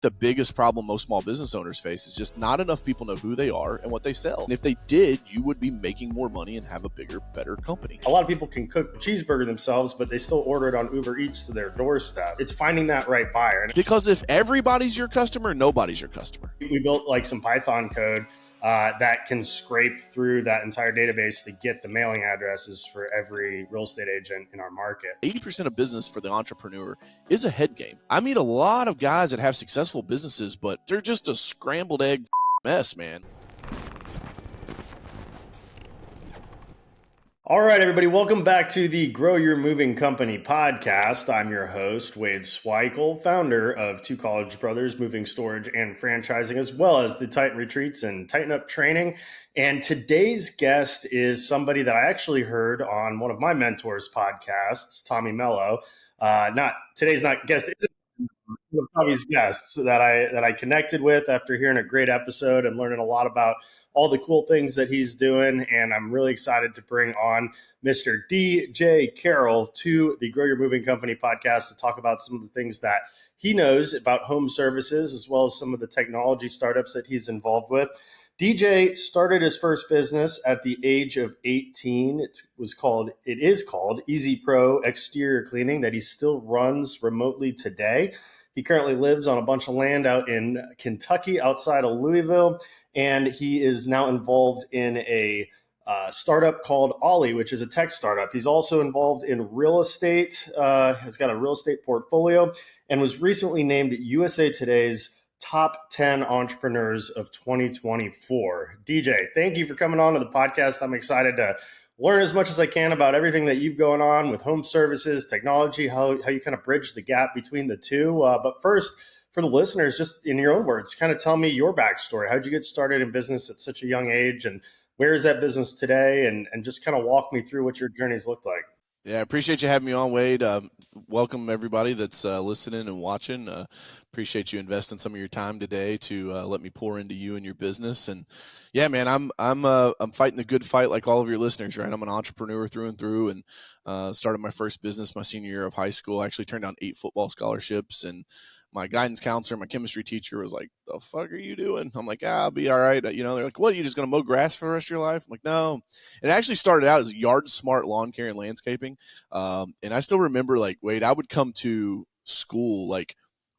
the biggest problem most small business owners face is just not enough people know who they are and what they sell. And if they did, you would be making more money and have a bigger, better company. A lot of people can cook a cheeseburger themselves, but they still order it on Uber Eats to their doorstep. It's finding that right buyer. Because if everybody's your customer, nobody's your customer. We built like some Python code that can scrape through that entire database to get the mailing addresses for every real estate agent in our market. 80% of business for the entrepreneur is a head game. I meet a lot of guys that have successful businesses, but they're just a scrambled egg mess, man. All right, everybody, welcome back to the Grow Your Moving Company podcast. I'm your host, Wade Swikle, founder of Two College Brothers Moving Storage and Franchising, as well as the Tighten Retreats and Tighten Up Training. And today's guest is somebody that I actually heard on one of my mentors' podcasts, Tommy Mello. Today's guest. It's one of Tommy's guests that I connected with after hearing a great episode and learning a lot about all the cool things that he's doing. And I'm really excited to bring on Mr. DJ Carroll to the Grow Your Moving Company podcast to talk about some of the things that he knows about home services, as well as some of the technology startups that he's involved with. DJ started his first business at the age of 18. It is called Easy Pro Exterior Cleaning, that he still runs remotely today. He currently lives on a bunch of land out in Kentucky outside of Louisville, and he is now involved in a startup called Ollie, which is a tech startup. He's also involved in real estate, has got a real estate portfolio, and was recently named USA Today's Top 10 Entrepreneurs of 2024. DJ, thank you for coming on to the podcast. I'm excited to learn as much as I can about everything that you've going on with home services, technology, how you kind of bridge the gap between the two. But first, for the listeners, just in your own words, kind of tell me your backstory. How'd you get started in business at such a young age, and where is that business today? And just kind of walk me through what your journey's looked like. Yeah, I appreciate you having me on, Wade. Welcome everybody that's listening and watching. Appreciate you investing some of your time today to let me pour into you and your business. And yeah, man, I'm fighting the good fight like all of your listeners, right? I'm an entrepreneur through and through, and started my first business my senior year of high school. I actually turned down 8 football scholarships, and my guidance counselor, my chemistry teacher was like, "The fuck are you doing?" I'm like, "I'll be all right." They're like, "What, are you just going to mow grass for the rest of your life?" I'm like, "No." It actually started out as Yard Smart Lawn Care and Landscaping. And I still remember, Wade, I would come to school,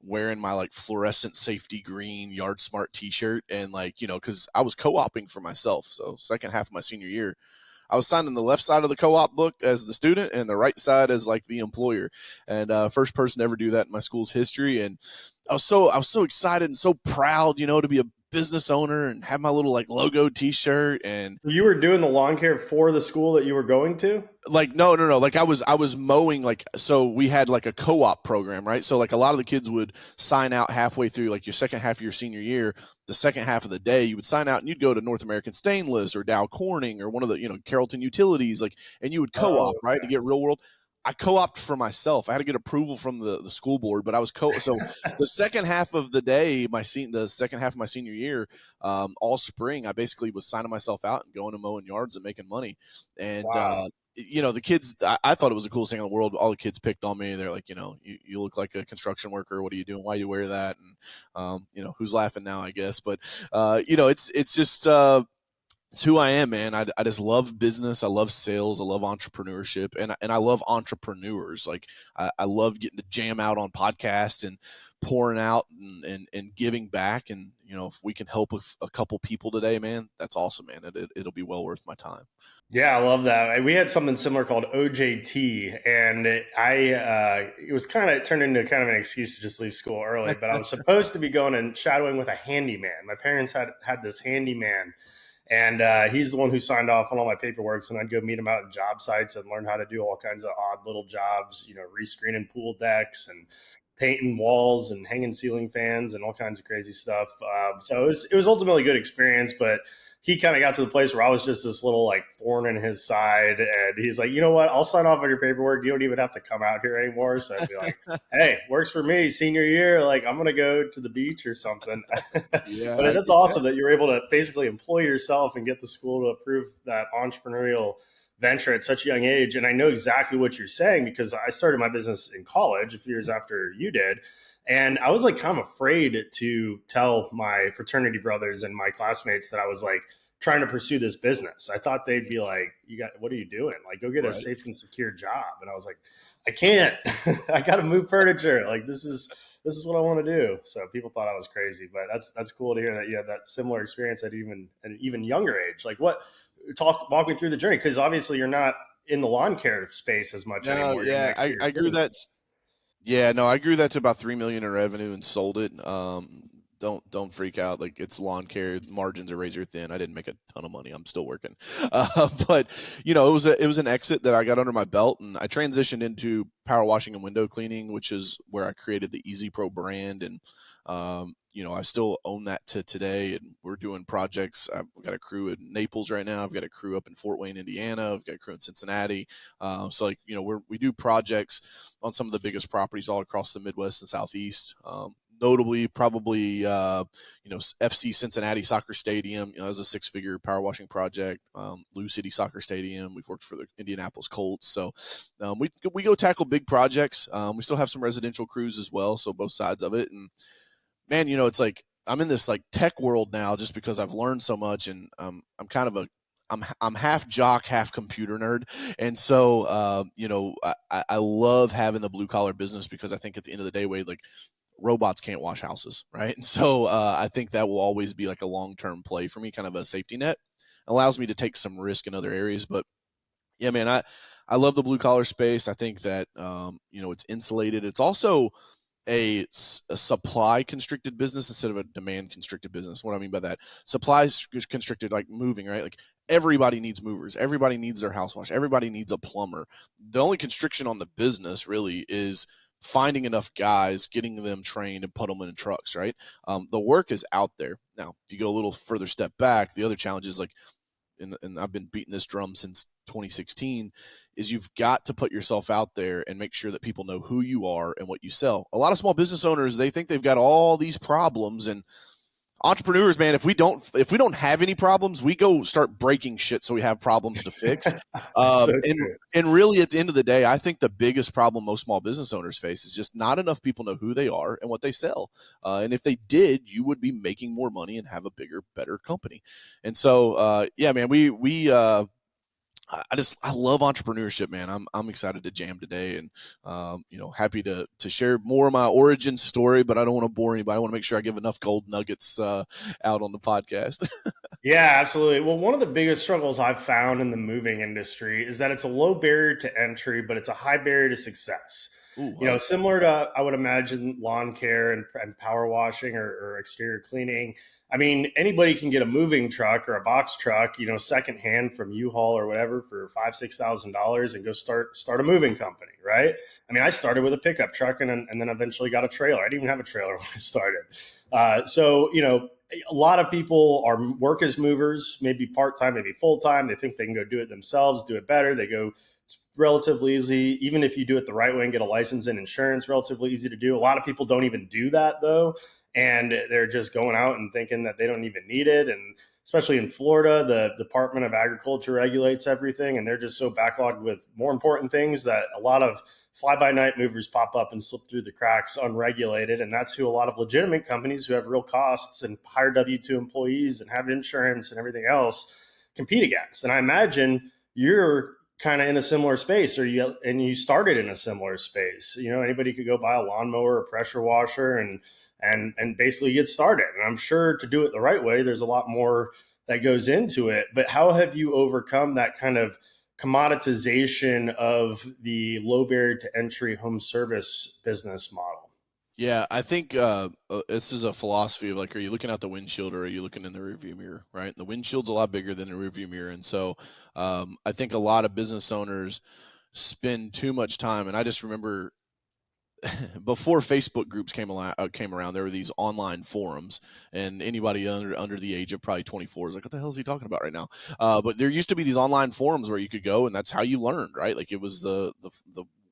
wearing my fluorescent safety green Yard Smart t-shirt. And cause I was co-oping for myself. So second half of my senior year, I was signed on the left side of the co-op book as the student and the right side as the employer. And first person to ever do that in my school's history. And I was so excited and so proud, to be a business owner and have my little logo t-shirt. And you were doing the lawn care for the school that you were going to? No. I was mowing, so we had a co-op program, right? So a lot of the kids would sign out halfway through your second half of your senior year. The second half of the day, you would sign out and you'd go to North American Stainless or Dow Corning or one of the, Carrollton Utilities, and you would co-op, right, to get real world. I co-opted for myself. I had to get approval from the school board, but I was so the second half of the day, the second half of my senior year, all spring, I basically was signing myself out and going to mowing yards and making money. And wow. The kids, I thought it was the coolest thing in the world. All the kids picked on me. They're like, you look like a construction worker. What are you doing? Why do you wear that? And who's laughing now, I guess. But it's just. It's who I am, man. I just love business. I love sales. I love entrepreneurship, and I love entrepreneurs. I love getting to jam out on podcasts and pouring out and giving back. And if we can help a couple people today, man, that's awesome, man. It'll be well worth my time. Yeah, I love that. We had something similar called OJT, and it turned into kind of an excuse to just leave school early. But I was supposed to be going and shadowing with a handyman. My parents had this handyman. And he's the one who signed off on all my paperwork. So I'd go meet him out at job sites and learn how to do all kinds of odd little jobs, rescreening pool decks and painting walls and hanging ceiling fans and all kinds of crazy stuff. So it was ultimately a good experience, but he kind of got to the place where I was just this little thorn in his side. And he's like, you know what? I'll sign off on your paperwork. You don't even have to come out here anymore. So I'd be like, hey, works for me. Senior year. I'm going to go to the beach or something. Yeah, but that's awesome that you're able to basically employ yourself and get the school to approve that entrepreneurial venture at such a young age. And I know exactly what you're saying because I started my business in college a few years after you did. And I was like kind of afraid to tell my fraternity brothers and my classmates that I was like trying to pursue this business. I thought they'd be like, what are you doing? Like, go get a Right. safe and secure job. And I was like, I can't. I got to move furniture. Like, this is what I want to do. So people thought I was crazy, but that's cool to hear that you had that similar experience at an even younger age. Like, walk me through the journey, because obviously you're not in the lawn care space as much No, anymore. You're yeah, next to your I grew kids. that. Yeah, no, I grew that to about 3 million in revenue and sold it. Don't freak out. Like, it's lawn care, margins are razor thin. I didn't make a ton of money. I'm still working, but it was an exit that I got under my belt, and I transitioned into power washing and window cleaning, which is where I created the Easy Pro brand, and I still own that to today. And we're doing projects. I've got a crew in Naples right now. I've got a crew up in Fort Wayne, Indiana. I've got a crew in Cincinnati. So like we do projects on some of the biggest properties all across the Midwest and Southeast. Notably, probably FC Cincinnati Soccer Stadium. That was a 6-figure power washing project. Lou City Soccer Stadium. We've worked for the Indianapolis Colts. So we go tackle big projects. We still have some residential crews as well. So both sides of it. And man, it's like I'm in this like tech world now just because I've learned so much, and I'm kind of I'm half jock, half computer nerd, and so I love having the blue collar business, because I think at the end of the day, Wade, like, robots can't wash houses, right? And so I think that will always be like a long term play for me, kind of a safety net. Allows me to take some risk in other areas, but yeah, man, I love the blue collar space. I think that it's insulated. It's also a supply constricted business instead of a demand constricted business. What I mean by that, supply is constricted, like moving, right? Like, everybody needs movers, everybody needs their house wash, everybody needs a plumber. The only constriction on the business really is finding enough guys, getting them trained, and put them in trucks, right? The work is out there. Now, if you go a little further step back, the other challenge is like, and I've been beating this drum since 2016, is you've got to put yourself out there and make sure that people know who you are and what you sell. A lot of small business owners, they think they've got all these problems, and entrepreneurs, man, if we don't have any problems, we go start breaking shit so we have problems to fix. So And true. and really, at the end of the day, I think the biggest problem most small business owners face is just not enough people know who they are and what they sell. And if they did, you would be making more money and have a bigger, better company. And so, yeah, man, I love entrepreneurship, man. I'm excited to jam today, and happy to share more of my origin story. But I don't want to bore anybody. I want to make sure I give enough gold nuggets out on the podcast. Yeah, absolutely. Well, one of the biggest struggles I've found in the moving industry is that it's a low barrier to entry, but it's a high barrier to success. Ooh, I like that. Similar to, I would imagine, lawn care and power washing or exterior cleaning. I mean, anybody can get a moving truck or a box truck, secondhand from U-Haul or whatever for $5,000-$6,000 and go start a moving company, right? I mean, I started with a pickup truck and then eventually got a trailer. I didn't even have a trailer when I started. A lot of people work as movers, maybe part-time, maybe full-time. They think they can go do it themselves, do it better. It's relatively easy. Even if you do it the right way and get a license and insurance, relatively easy to do. A lot of people don't even do that though. And they're just going out and thinking that they don't even need it. And especially in Florida, the Department of Agriculture regulates everything. And they're just so backlogged with more important things that a lot of fly-by-night movers pop up and slip through the cracks unregulated. And that's who a lot of legitimate companies who have real costs and hire W-2 employees and have insurance and everything else compete against. And I imagine you're kind of in a similar space, and you started in a similar space. Anybody could go buy a lawnmower, a pressure washer, and basically get started. And I'm sure to do it the right way, there's a lot more that goes into it. But how have you overcome that kind of commoditization of the low barrier to entry home service business model? Yeah, I think this is a philosophy of like, are you looking out the windshield or are you looking in the rearview mirror, right? The windshield's a lot bigger than the rearview mirror. And so I think a lot of business owners spend too much time. And I just remember before Facebook groups came around, there were these online forums, and anybody under the age of probably 24 is like, what the hell is he talking about right now? But there used to be these online forums where you could go, and that's how you learned, right? Like, it was the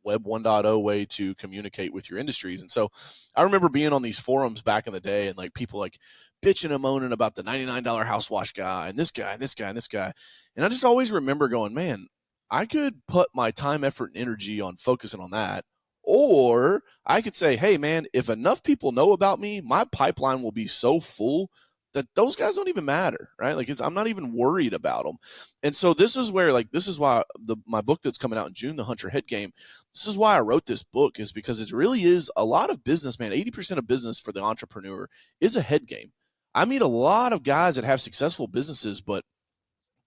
Web 1.0 way to communicate with your industries. And so I remember being on these forums back in the day, and like people like bitching and moaning about the $99 house wash guy and this guy and this guy and this guy. And I just always remember going, man, I could put my time, effort, and energy on focusing on that, Or I could say, hey, man, if enough people know about me, my pipeline will be so full that those guys don't even matter, right? Like I'm not even worried about them. And so this is where, like, this is why my book that's coming out in June, The Hunter Head Game, this is why I wrote this book, is because it really is a lot of business, man. 80% of business for the entrepreneur is a head game. I meet a lot of guys that have successful businesses, but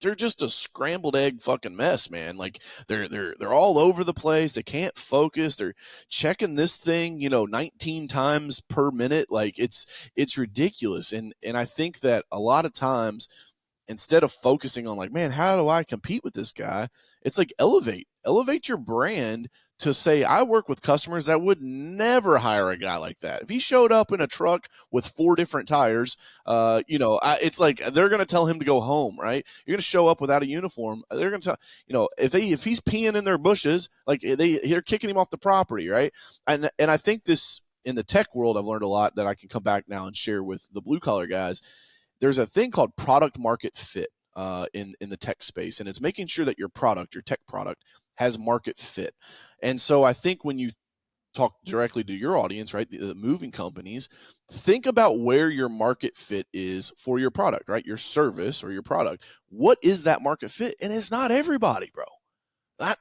they're just a scrambled egg fucking mess, man. Like they're all over the place. They can't focus. They're checking this thing, 19 times per minute. Like it's ridiculous. And I think that a lot of times, instead of focusing on like, man, how do I compete with this guy? It's like elevate your brand to say, I work with customers that would never hire a guy like that. If he showed up in a truck with 4 different tires, it's like they're going to tell him to go home, right? You're going to show up without a uniform. They're going to tell, if he's peeing in their bushes, like they're kicking him off the property, right? And I think this, in the tech world, I've learned a lot that I can come back now and share with the blue collar guys. There's a thing called product market fit in the tech space, and it's making sure that your tech product, has market fit. And so I think when you talk directly to your audience, right, the moving companies, think about where your market fit is for your product, right, your service or your product. What is that market fit? And it's not everybody, bro.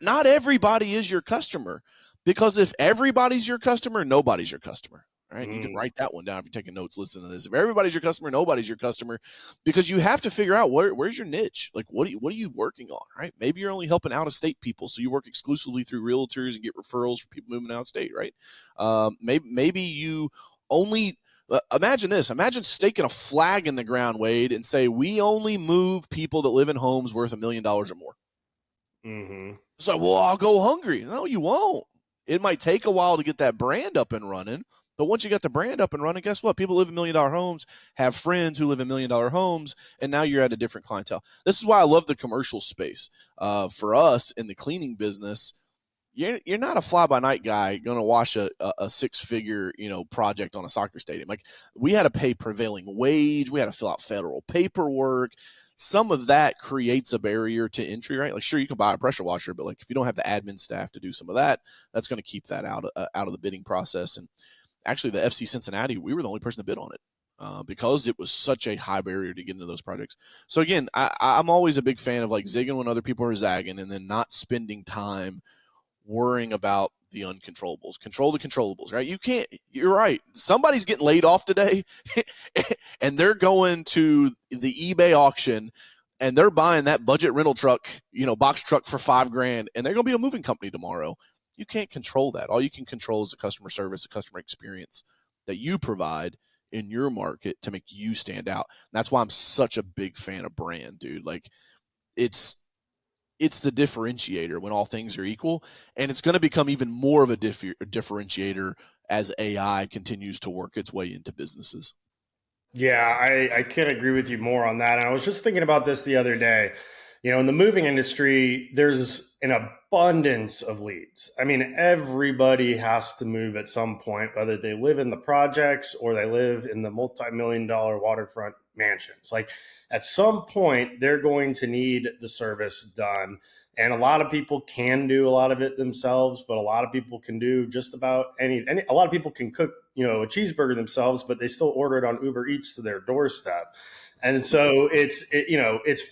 Not everybody is your customer, because if everybody's your customer, nobody's your customer. All right, you can write that one down if you're taking notes, listen to this. If everybody's your customer, nobody's your customer, because you have to figure out where's your niche. Like, what are you working on, right? Maybe you're only helping out of state people, so you work exclusively through realtors and get referrals for people moving out of state, right? Maybe you only imagine this. Imagine staking a flag in the ground, Wade, and say, we only move people that live in homes worth $1 million or more. Mm-hmm. So, well, I'll go hungry. No, you won't. It might take a while to get that brand up and running. But once you got the brand up and running, guess what? People live in $1 million homes, have friends who live in $1 million homes, and now you're at a different clientele. This is why I love the commercial space. For us in the cleaning business, you're not a fly-by-night guy going to wash a 6-figure project on a soccer stadium. Like, we had to pay prevailing wage, we had to fill out federal paperwork. Some of that creates a barrier to entry, right? Like, sure, you can buy a pressure washer, but like if you don't have the admin staff to do some of that, that's going to keep that out of the bidding process. And actually, the FC Cincinnati, we were the only person to bid on it because it was such a high barrier to get into those projects. So again, I'm always a big fan of like zigging when other people are zagging, and then not spending time worrying about the uncontrollables. Control the controllables, right? You're right. Somebody's getting laid off today and they're going to the eBay auction and they're buying that budget rental truck, box truck for $5,000, and they're going to be a moving company tomorrow. You can't control that. All you can control is the customer service, the customer experience that you provide in your market to make you stand out. And that's why I'm such a big fan of brand, dude. Like, it's the differentiator when all things are equal, and it's going to become even more of a differentiator as AI continues to work its way into businesses. Yeah, I can't agree with you more on that. And I was just thinking about this the other day. In the moving industry, there's an abundance of leads. I mean, everybody has to move at some point, whether they live in the projects or they live in the multi-million-dollar waterfront mansions. Like, at some point, they're going to need the service done. And a lot of people can do a lot of it themselves, but a lot of people can do just about anything. A lot of people can cook, a cheeseburger themselves, but they still order it on Uber Eats to their doorstep. And so it's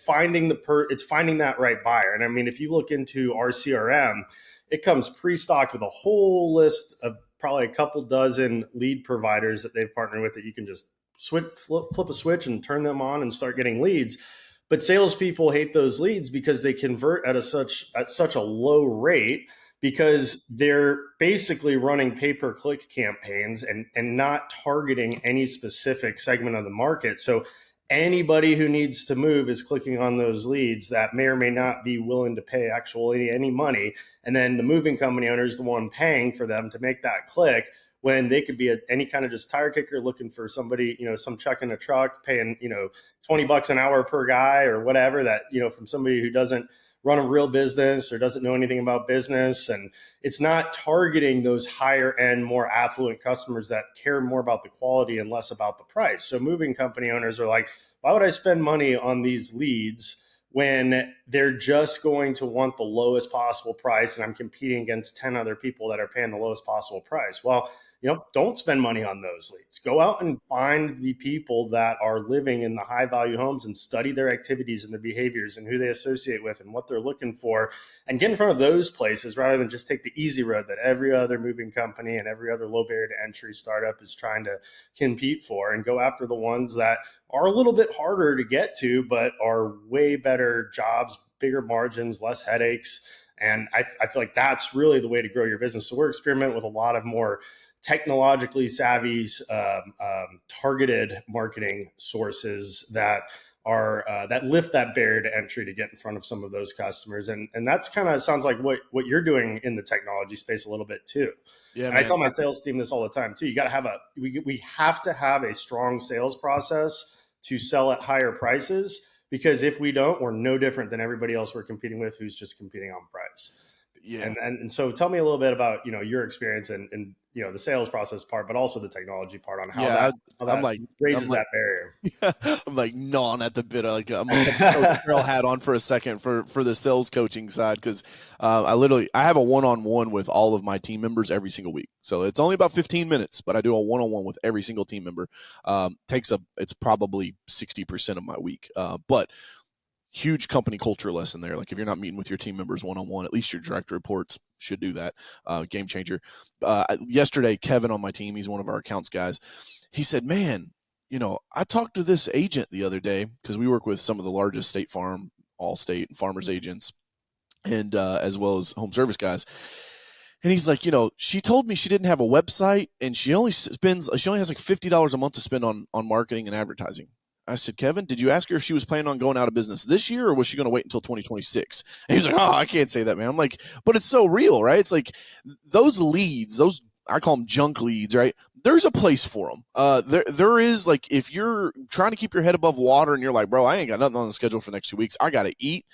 finding that right buyer. And I mean, if you look into our CRM, it comes pre-stocked with a whole list of probably a couple dozen lead providers that they've partnered with that you can just flip a switch and turn them on and start getting leads. But salespeople hate those leads because they convert at such a low rate, because they're basically running pay-per-click campaigns and not targeting any specific segment of the market. So anybody who needs to move is clicking on those leads that may or may not be willing to pay actually any money. And then the moving company owner is the one paying for them to make that click, when they could be any kind of just tire kicker looking for somebody, some chuck in a truck, paying, $20 an hour per guy or whatever, that, from somebody who doesn't run a real business or doesn't know anything about business. And it's not targeting those higher end, more affluent customers that care more about the quality and less about the price. So moving company owners are like, why would I spend money on these leads when they're just going to want the lowest possible price and I'm competing against 10 other people that are paying the lowest possible price. Well, don't spend money on those leads. Go out and find the people that are living in the high value homes and study their activities and their behaviors and who they associate with and what they're looking for, and get in front of those places rather than just take the easy road that every other moving company and every other low barrier to entry startup is trying to compete for, and go after the ones that are a little bit harder to get to, but are way better jobs, bigger margins, less headaches. And I feel like that's really the way to grow your business. So we're experimenting with a lot of more technologically savvy, targeted marketing sources that are that lift that barrier to entry to get in front of some of those customers. And that's kind of sounds like what you're doing in the technology space a little bit too. Yeah, and I tell my sales team this all the time too. You got to have we have to have a strong sales process to sell at higher prices, because if we don't, we're no different than everybody else we're competing with who's just competing on price. Yeah. And so tell me a little bit about, your experience and the sales process part, but also the technology part on how that raises that barrier. I'm like gnawing at the bit. I'm gonna put the Coach Carroll hat on for a second for the sales coaching side, because I have a one-on-one with all of my team members every single week. So it's only about 15 minutes, but I do a one-on-one with every single team member. It's probably 60% of my week, but huge company culture lesson there. Like, if you're not meeting with your team members one-on-one, at least your direct reports should do that. Game changer. Yesterday, Kevin on my team, he's one of our accounts guys. He said, man, I talked to this agent the other day, because we work with some of the largest State Farm, Allstate, and Farmers agents, and as well as home service guys. And he's like, she told me she didn't have a website, and she only has like $50 a month to spend on marketing and advertising. I said, Kevin, did you ask her if she was planning on going out of business this year, or was she going to wait until 2026? And he's like, oh, I can't say that, man. I'm like, but it's so real, right? It's like those leads, I call them junk leads, right? There's a place for them. There is, like, if you're trying to keep your head above water and you're like, bro, I ain't got nothing on the schedule for the next 2 weeks, I got to eat.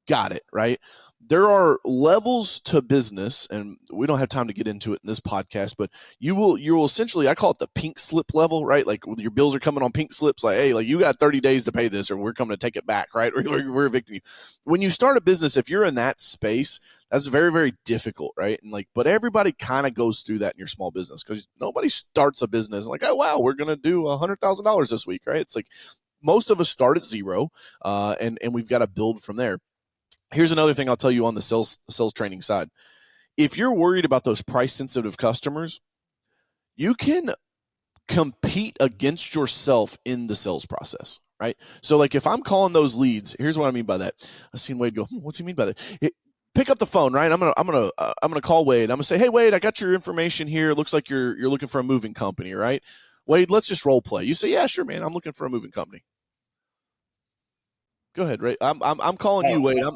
Got it, right? There are levels to business, and we don't have time to get into it in this podcast, but you will essentially, I call it the pink slip level, right? Like, your bills are coming on pink slips, like, hey, like, you got 30 days to pay this, or we're coming to take it back, right? Or we're evicting you. When you start a business, if you're in that space, that's very, very difficult, right? And but everybody kind of goes through that in your small business, because nobody starts a business like, oh, wow, we're going to do $100,000 this week, right? It's like most of us start at zero, and we've got to build from there. Here's another thing I'll tell you on the sales training side. If you're worried about those price sensitive customers, you can compete against yourself in the sales process, right? So, like, if I'm calling those leads, here's what I mean by that. I've seen Wade go, what's he mean by that? Pick up the phone, right? I'm gonna call Wade. I'm gonna say, hey, Wade, I got your information here. It looks like you're looking for a moving company, right? Wade, let's just role play. You say, yeah, sure, man. I'm looking for a moving company. Go ahead, Ray. I'm calling you, Wade. You're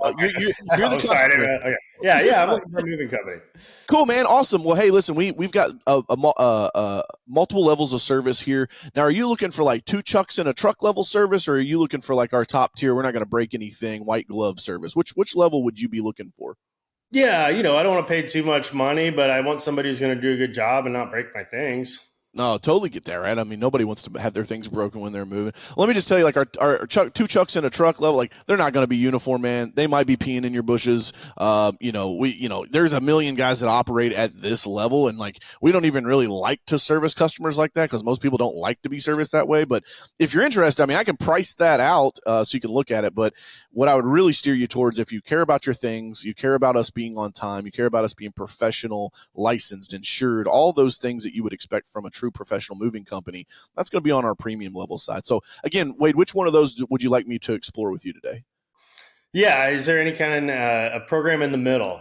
the customer. Okay. Yeah. I'm looking for a moving company. Cool, man. Awesome. Well, hey, listen, we've got multiple levels of service here. Now, are you looking for like 2 chucks in a truck level service, or are you looking for like our top tier, we're not going to break anything, white glove service? Which level would you be looking for? Yeah, I don't want to pay too much money, but I want somebody who's going to do a good job and not break my things. No, totally get that, right? I mean, nobody wants to have their things broken when they're moving. Let me just tell you, like, our 2 chucks in a truck level, like, they're not going to be uniform, man. They might be peeing in your bushes. There's a million guys that operate at this level, and like, we don't even really like to service customers like that, because most people don't like to be serviced that way. But if you're interested, I mean, I can price that out so you can look at it. But what I would really steer you towards, if you care about your things, you care about us being on time, you care about us being professional, licensed, insured, all those things that you would expect from a true professional moving company, that's going to be on our premium level side. So again, Wade, which one of those would you like me to explore with you today? Yeah. Is there any kind of a program in the middle?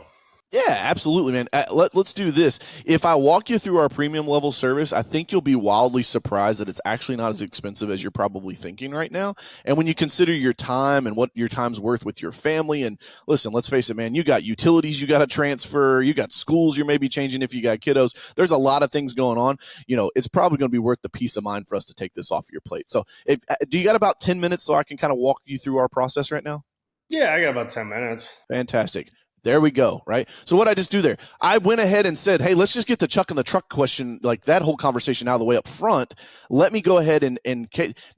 Yeah, absolutely, man. Let's do this. If I walk you through our premium level service, I think you'll be wildly surprised that it's actually not as expensive as you're probably thinking right now. And when you consider your time and what your time's worth with your family, and listen, let's face it, man, you got utilities you got to transfer, you got schools you may be changing if you got kiddos. There's a lot of things going on. It's probably going to be worth the peace of mind for us to take this off your plate. So do you got about 10 minutes so I can kind of walk you through our process right now? Yeah, I got about 10 minutes. Fantastic. There we go, right? So what I just do there, I went ahead and said, hey, let's just get the chuck in the truck question, like that whole conversation out of the way up front. Let me go ahead and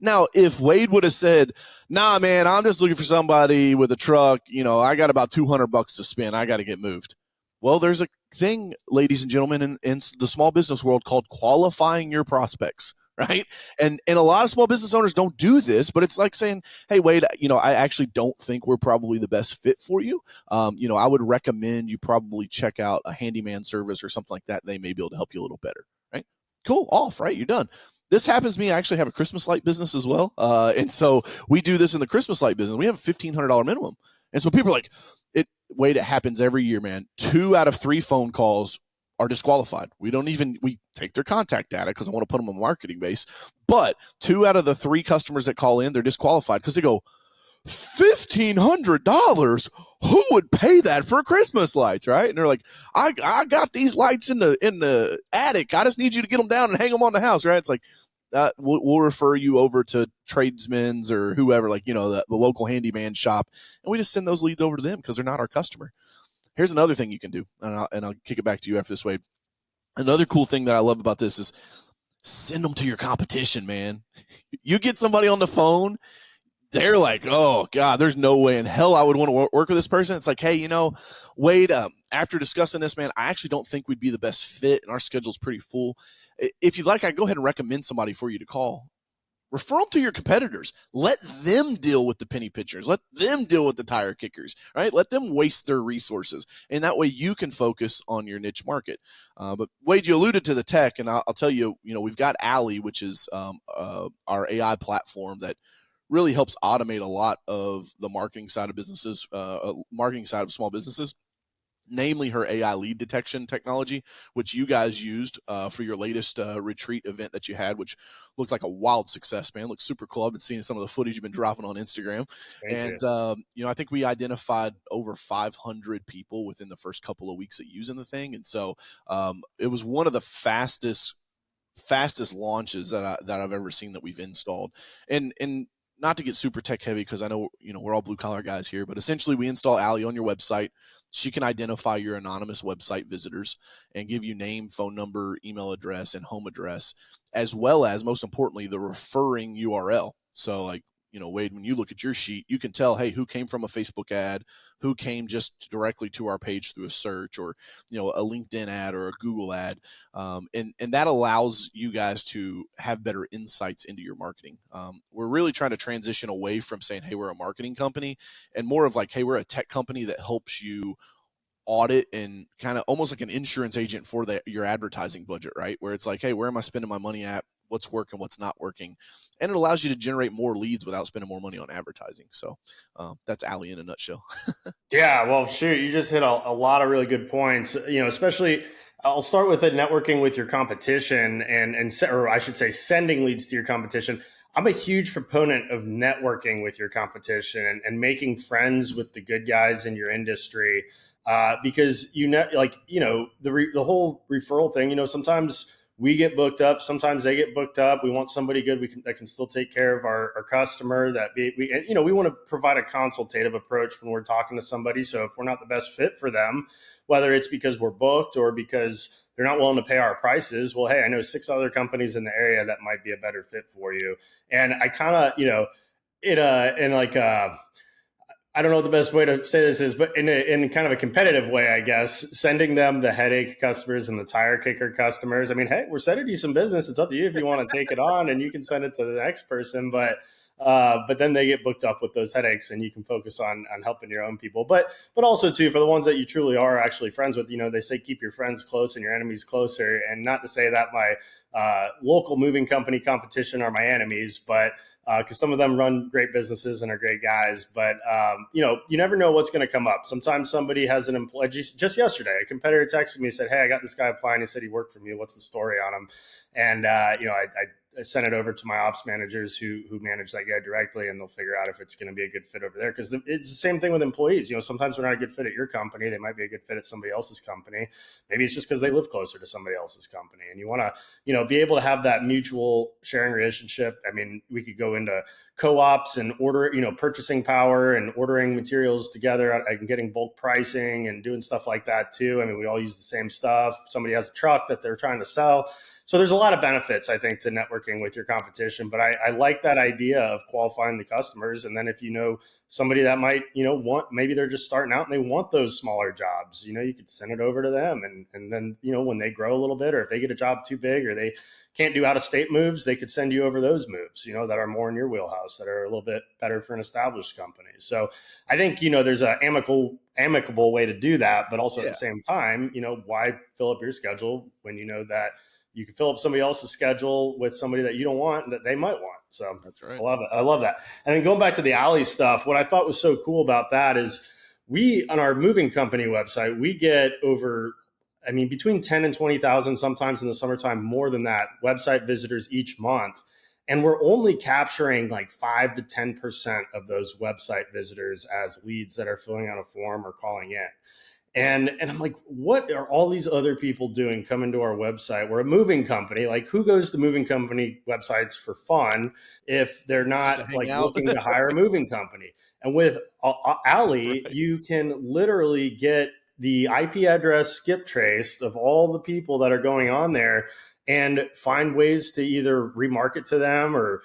now, if Wade would have said, nah, man, I'm just looking for somebody with a truck, I got about $200 to spend. I got to get moved. Well, there's a thing, ladies and gentlemen, in the small business world called qualifying your prospects. Right. And a lot of small business owners don't do this, but it's like saying, hey, Wade, I actually don't think we're probably the best fit for you. I would recommend you probably check out a handyman service or something like that. They may be able to help you a little better. Right. Cool. Off. Right. You're done. This happens to me. I actually have a Christmas light business as well. And so we do this in the Christmas light business. We have a $1,500 minimum. And so people are like, Wade, it happens every year, man. 2 out of 3 phone calls are disqualified. We take their contact data because I want to put them on marketing base. But 2 out of the 3 customers that call in, they're disqualified because they go, $1,500? Who would pay that for Christmas lights, right? And they're like, I got these lights in the attic. I just need you to get them down and hang them on the house, right? It's like, we'll refer you over to tradesmen's or whoever, like, the local handyman shop. And we just send those leads over to them because they're not our customer. Here's another thing you can do, and I'll kick it back to you after this, Wade. Another cool thing that I love about this is send them to your competition, man. You get somebody on the phone, they're like, oh, God, there's no way in hell I would want to work with this person. It's like, hey, Wade, after discussing this, man, I actually don't think we'd be the best fit, and our schedule's pretty full. If you'd like, I'd go ahead and recommend somebody for you to call. Refer them to your competitors. Let them deal with the penny pitchers. Let them deal with the tire kickers, right? Let them waste their resources. And that way you can focus on your niche market. But Wade, you alluded to the tech, and I'll tell you, we've got Alley, which is our AI platform that really helps automate a lot of the marketing side of businesses, marketing side of small businesses. Namely her AI lead detection technology, which you guys used for your latest retreat event that you had, which looked like a wild success, man. Looks super cool. I've been seeing some of the footage you've been dropping on Instagram. Thank you. I think we identified over 500 people within the first couple of weeks of using the thing. And so it was one of the fastest launches that I've ever seen that we've installed. And not to get super tech heavy, because I know, we're all blue collar guys here, but essentially we install Allie on your website. She can identify your anonymous website visitors and give you name, phone number, email address, and home address, as well as, most importantly, the referring URL. So like, Wade, when you look at your sheet, you can tell, hey, who came from a Facebook ad, who came just directly to our page through a search, or, a LinkedIn ad or a Google ad. And that allows you guys to have better insights into your marketing. We're really trying to transition away from saying, hey, we're a marketing company, and more of like, hey, we're a tech company that helps you audit and kind of almost like an insurance agent for your advertising budget, right? Where it's like, hey, where am I spending my money at? What's working, what's not working? And it allows you to generate more leads without spending more money on advertising. So that's Allie in a nutshell. Yeah, well, shoot, you just hit a lot of really good points. Especially, I'll start with it, networking with your competition, or I should say, sending leads to your competition. I'm a huge proponent of networking with your competition and making friends with the good guys in your industry, because the whole referral thing. Sometimes we get booked up, sometimes they get booked up. We want somebody good that can still take care of our customer. That we want to provide a consultative approach when we're talking to somebody. So if we're not the best fit for them, whether it's because we're booked or because they're not willing to pay our prices, well, hey, I know 6 other companies in the area that might be a better fit for you. And I kind of, I don't know what the best way to say this is, but in kind of a competitive way, I guess, sending them the headache customers and the tire kicker customers. I mean, hey, we're sending you some business. It's up to you if you want to take it on, and you can send it to the next person. But then they get booked up with those headaches, and you can focus on helping your own people. But also too, for the ones that you truly are actually friends with, they say keep your friends close and your enemies closer. And not to say that my local moving company competition are my enemies, but because some of them run great businesses and are great guys. But, you never know what's going to come up. Sometimes somebody has an employee. Just yesterday, a competitor texted me and said, hey, I got this guy applying. He said he worked for me. What's the story on him? And, I send it over to my ops managers who manage that guy directly, and they'll figure out if it's going to be a good fit over there. Because it's the same thing with employees. Sometimes they're not a good fit at your company. They might be a good fit at somebody else's company. Maybe it's just because they live closer to somebody else's company, and you want to, be able to have that mutual sharing relationship. I mean, we could go into co-ops and order, purchasing power and ordering materials together and getting bulk pricing and doing stuff like that too. I mean, we all use the same stuff. Somebody has a truck that they're trying to sell. So there's a lot of benefits, I think, to networking with your competition. But I like that idea of qualifying the customers. And then if somebody that might, maybe they're just starting out and they want those smaller jobs, you could send it over to them. And then, when they grow a little bit, or if they get a job too big, or they can't do out-of-state moves, they could send you over those moves, that are more in your wheelhouse, that are a little bit better for an established company. So I think, there's an amicable way to do that. But also at the same time, why fill up your schedule when you know that you can fill up somebody else's schedule with somebody that you don't want that they might want. So that's right. I love it. I love that. And then going back to the alley stuff, what I thought was so cool about that is on our moving company website, we get between 10 and 20,000, sometimes in the summertime, more than that, website visitors each month. And we're only capturing like 5 to 10% of those website visitors as leads that are filling out a form or calling in. And I'm like, what are all these other people doing coming to our website? We're a moving company. Like, who goes to moving company websites for fun if they're not like looking to hire a moving company? And with Alley, right, you can literally get the IP address skip traced of all the people that are going on there and find ways to either remarket to them or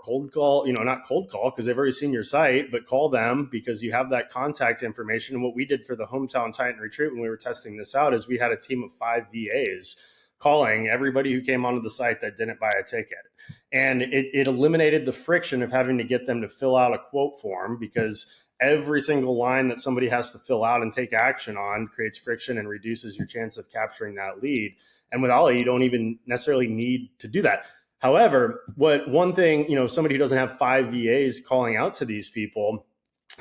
cold call, not cold call because they've already seen your site, but call them because you have that contact information. And what we did for the Hometown Titan Retreat when we were testing this out is we had a team of 5 VAs calling everybody who came onto the site that didn't buy a ticket. And it eliminated the friction of having to get them to fill out a quote form, because every single line that somebody has to fill out and take action on creates friction and reduces your chance of capturing that lead. And with Ollie, you don't even necessarily need to do that. However, one thing, somebody who doesn't have 5 VAs calling out to these people,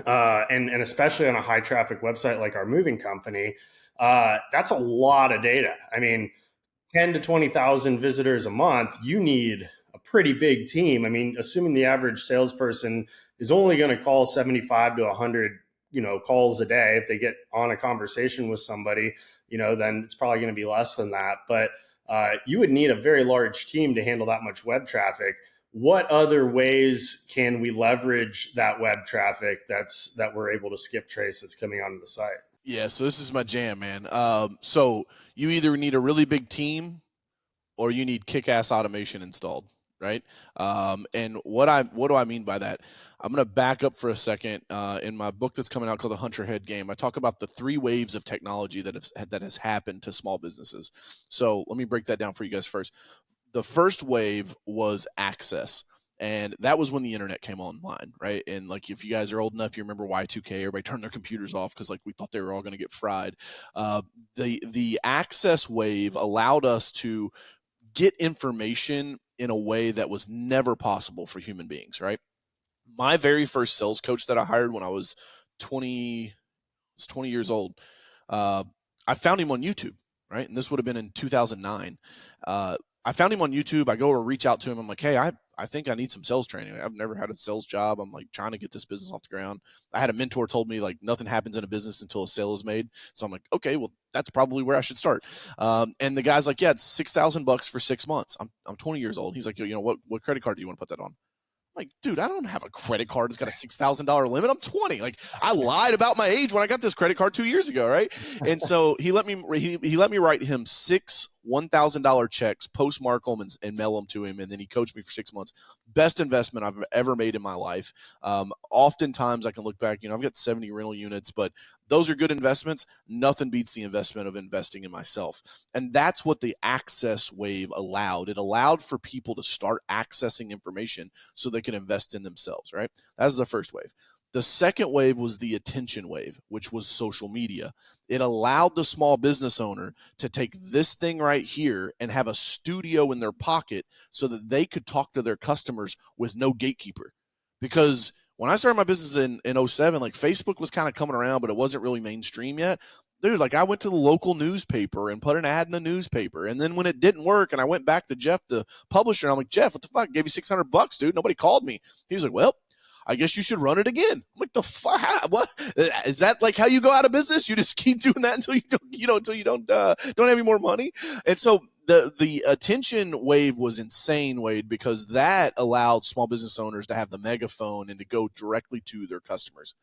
and especially on a high traffic website like our moving company, that's a lot of data. I mean, 10 to 20,000 visitors a month, you need a pretty big team. I mean, assuming the average salesperson is only going to call 75 to 100, calls a day. If they get on a conversation with somebody, then it's probably going to be less than that. But you would need a very large team to handle that much web traffic. What other ways can we leverage that web traffic that we're able to skip trace that's coming onto the site? Yeah, so this is my jam, man. So you either need a really big team or you need kick-ass automation installed, right? And what do I mean by that? I'm going to back up for a second. In my book that's coming out called The Hunter Head Game, I talk about the 3 waves of technology that has happened to small businesses. So let me break that down for you guys first. The first wave was access. And that was when the internet came online, right? And like, if you guys are old enough, you remember Y2K, everybody turned their computers off because like we thought they were all going to get fried. The access wave allowed us to get information in a way that was never possible for human beings, right? My very first sales coach that I hired when I was 20 years old, I found him on YouTube, right? And this would have been in 2009. I found him on YouTube. I go to reach out to him. I'm like, hey, I think I need some sales training. I've never had a sales job. I'm like trying to get this business off the ground. I had a mentor told me like nothing happens in a business until a sale is made. So I'm like, okay, well, that's probably where I should start. And the guy's like, yeah, it's $6,000 for 6 months. I'm 20 years old. He's like, what credit card do you want to put that on? Like, dude, I don't have a credit card that's got a $6,000 limit. I'm 20. Like, I lied about my age when I got this credit card 2 years ago, right? And so he let me write him 6 $1,000 checks, postmark them, and mail them to him. And then he coached me for 6 months. Best investment I've ever made in my life. Oftentimes I can look back, I've got 70 rental units, but those are good investments. Nothing beats the investment of investing in myself. And that's what the access wave allowed. It allowed for people to start accessing information so they can invest in themselves, right? That was the first wave. The second wave was the attention wave, which was social media. It allowed the small business owner to take this thing right here and have a studio in their pocket so that they could talk to their customers with no gatekeeper. Because when I started my business in 07, like Facebook was kind of coming around, but it wasn't really mainstream yet. dude, like I went to the local newspaper and put an ad in the newspaper. And then when it didn't work and I went back to Jeff, the publisher, and I'm like, Jeff, what the fuck? I gave you $600, dude. Nobody called me. He was like, well, I guess you should run it again. I'm like, the fuck? What is that? Like how you go out of business? You just keep doing that until you don't have any more money. And so the attention wave was insane, Wade, because that allowed small business owners to have the megaphone and to go directly to their customers.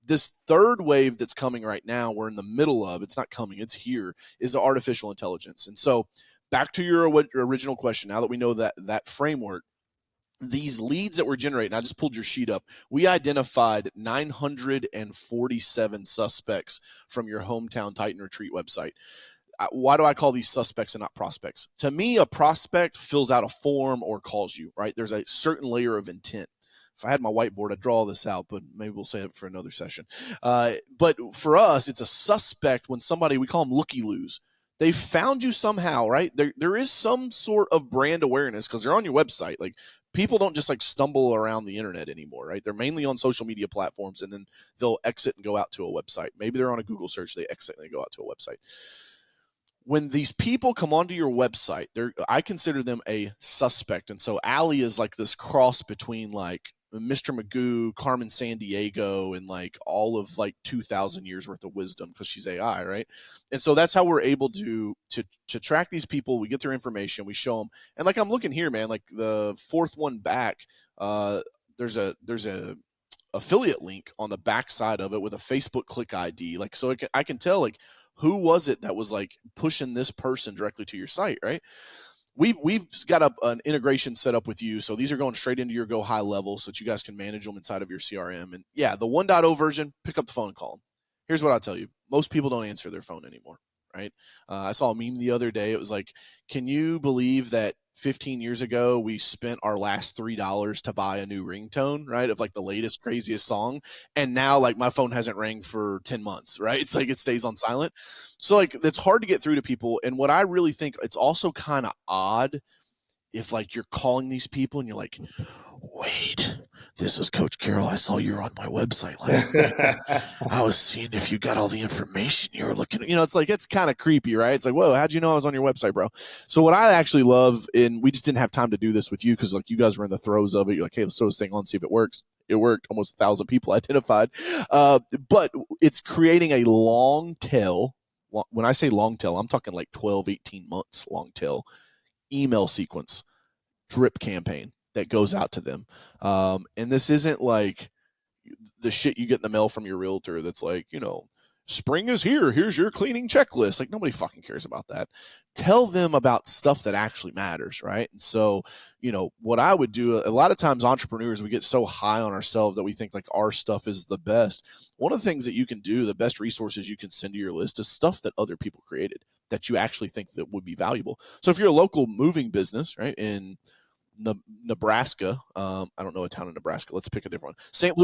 This third wave that's coming right now, we're in the middle of, it's not coming, it's here, is the artificial intelligence. And so back to your original question, now that we know that framework, these leads that we're generating, I just pulled your sheet up. We identified 947 suspects from your hometown Titan Retreat website. Why do I call these suspects and not prospects? To me, a prospect fills out a form or calls you, right? There's a certain layer of intent. If I had my whiteboard, I'd draw this out, but maybe we'll save it for another session. But for us, it's a suspect when somebody, we call them looky-loos. They found you somehow, right? There is some sort of brand awareness because they're on your website. Like people don't just like stumble around the internet anymore, right? They're mainly on social media platforms, and then they'll exit and go out to a website. Maybe they're on a Google search, they exit and they go out to a website. When these people come onto your website, I consider them a suspect. And so Allie is like this cross between like Mr. Magoo, Carmen Sandiego, and like all of like 2,000 years worth of wisdom because she's AI, right? And so that's how we're able to track these people. We get their information, we show them. And like I'm looking here, man, like the fourth one back, there's a affiliate link on the back side of it with a Facebook click ID. Like, so I can tell like, who was it that was like pushing this person directly to your site, right? We've got an integration set up with you. So these are going straight into your Go High level so that you guys can manage them inside of your CRM. And yeah, the 1.0 version, pick up the phone and call them. Here's what I'll tell you. Most people don't answer their phone anymore, right? I saw a meme the other day. It was like, can you believe that 15 years ago, we spent our last $3 to buy a new ringtone, right? Of like the latest, craziest song. And now like my phone hasn't rang for 10 months, right? It's like it stays on silent. So like it's hard to get through to people. And what I really think it's also kind of odd if like you're calling these people and you're like, Wade, this is Coach Carroll. I saw you were on my website last night. I was seeing if you got all the information you were looking at. It's like, it's kind of creepy, right? It's like, whoa, how'd you know I was on your website, bro? So what I actually love, and we just didn't have time to do this with you because like you guys were in the throes of it. You're like, hey, let's throw this thing on, see if it works. It worked. Almost 1,000 people identified. But it's creating a long tail. When I say long tail, I'm talking like 12, 18 months long tail email sequence, drip campaign that goes out to them. And this isn't like the shit you get in the mail from your realtor that's like, spring is here. Here's your cleaning checklist. Like nobody fucking cares about that. Tell them about stuff that actually matters, right? And so, what I would do, a lot of times entrepreneurs, we get so high on ourselves that we think like our stuff is the best. One of the things that you can do, the best resources you can send to your list is stuff that other people created that you actually think that would be valuable. So if you're a local moving business, right, in Nebraska, I don't know a town in Nebraska. Let's pick a different one. St.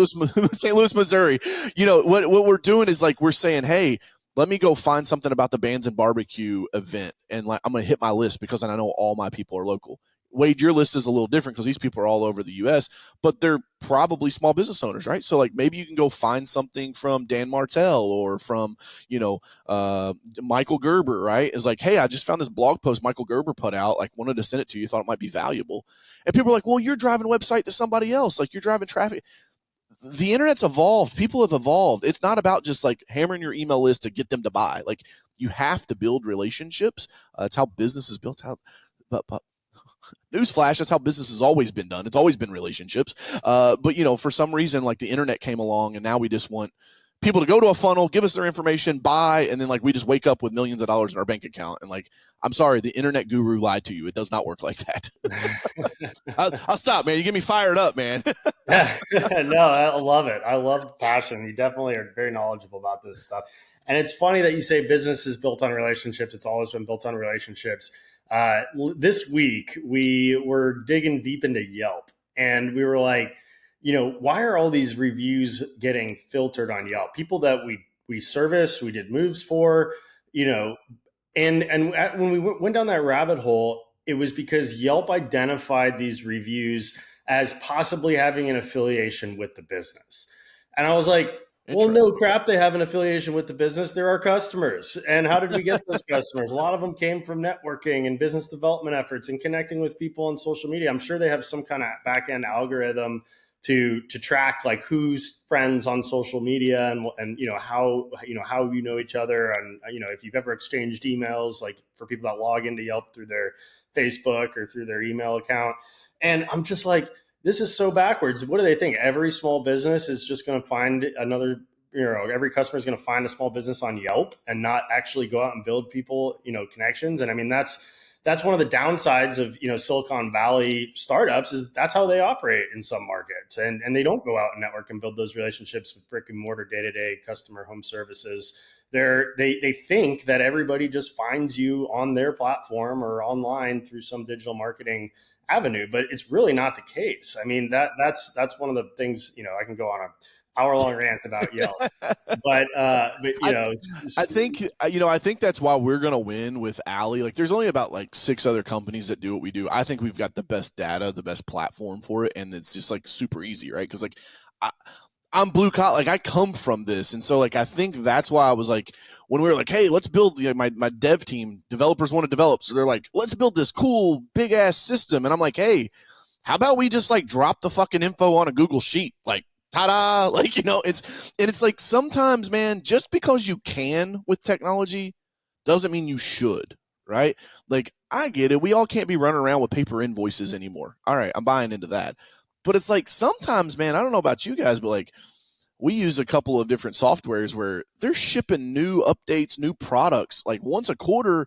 Louis, Missouri. What we're doing is like we're saying, hey, let me go find something about the Bands and Barbecue event, and like I'm going to hit my list because I know all my people are local. Wade, your list is a little different because these people are all over the U.S., but they're probably small business owners, right? So like maybe you can go find something from Dan Martell or from, Michael Gerber, right? It's like, hey, I just found this blog post Michael Gerber put out, like wanted to send it to you, thought it might be valuable. And people are like, well, you're driving a website to somebody else. Like you're driving traffic. The internet's evolved. People have evolved. It's not about just like hammering your email list to get them to buy. Like you have to build relationships. It's how business is built. But newsflash, that's how business has always been done. It's always been relationships. But for some reason, like the internet came along and now we just want people to go to a funnel, give us their information, buy, and then like we just wake up with millions of dollars in our bank account. And like, I'm sorry, the internet guru lied to you. It does not work like that. I'll stop, man. You get me fired up, man. No, I love it. I love passion. You definitely are very knowledgeable about this stuff. And it's funny that you say business is built on relationships. It's always been built on relationships. This week, we were digging deep into Yelp, and we were like, why are all these reviews getting filtered on Yelp? People that we service, we did moves for, and when we went down that rabbit hole, it was because Yelp identified these reviews as possibly having an affiliation with the business. And I was like, Well, no Interesting. crap. They have an affiliation with the business. They're our customers. And how did we get those customers? A lot of them came from networking and business development efforts and connecting with people on social media. I'm sure they have some kind of back end algorithm to track like who's friends on social media and how you know each other, and if you've ever exchanged emails, like for people that log into Yelp through their Facebook or through their email account. And I'm just like, this is so backwards. What do they think? Every small business is just going to find another, every customer is going to find a small business on Yelp and not actually go out and build people, connections. And I mean, that's one of the downsides of, Silicon Valley startups is that's how they operate in some markets. And they don't go out and network and build those relationships with brick and mortar day-to-day customer home services. They think that everybody just finds you on their platform or online through some digital marketing avenue, but it's really not the case. I mean, that's one of the things, I can go on a hour long rant about Yelp, but I I think I think that's why we're gonna win with Alley. Like, there's only about like 6 other companies that do what we do. I think we've got the best data, the best platform for it, and it's just like super easy, right? Because like I, I'm blue collar, like I come from this, and so like I think that's why I was like, when we were like, hey, let's build, my dev team, developers want to develop, so they're like, let's build this cool big ass system, and I'm like, hey, how about we just like drop the fucking info on a Google sheet, like ta-da, like it's like sometimes, man, just because you can with technology doesn't mean you should, right? Like, I get it, we all can't be running around with paper invoices anymore. All right, I'm buying into that. But it's like sometimes, man, I don't know about you guys, but like we use a couple of different softwares where they're shipping new updates, new products like once a quarter.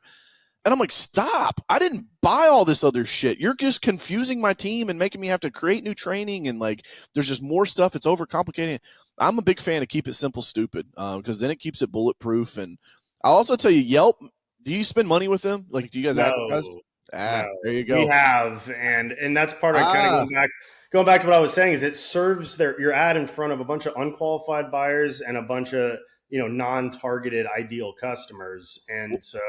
And I'm like, stop. I didn't buy all this other shit. You're just confusing my team and making me have to create new training. And like, there's just more stuff. It's overcomplicating. I'm a big fan of keep it simple, stupid, because then it keeps it bulletproof. And I'll also tell you, Yelp, do you spend money with them? Like, do you guys advertise? No, Ah, no, there you we go. have, and that's part of kind of Ah, going back to what I was saying is it serves your ad in front of a bunch of unqualified buyers and a bunch of non-targeted ideal customers, and so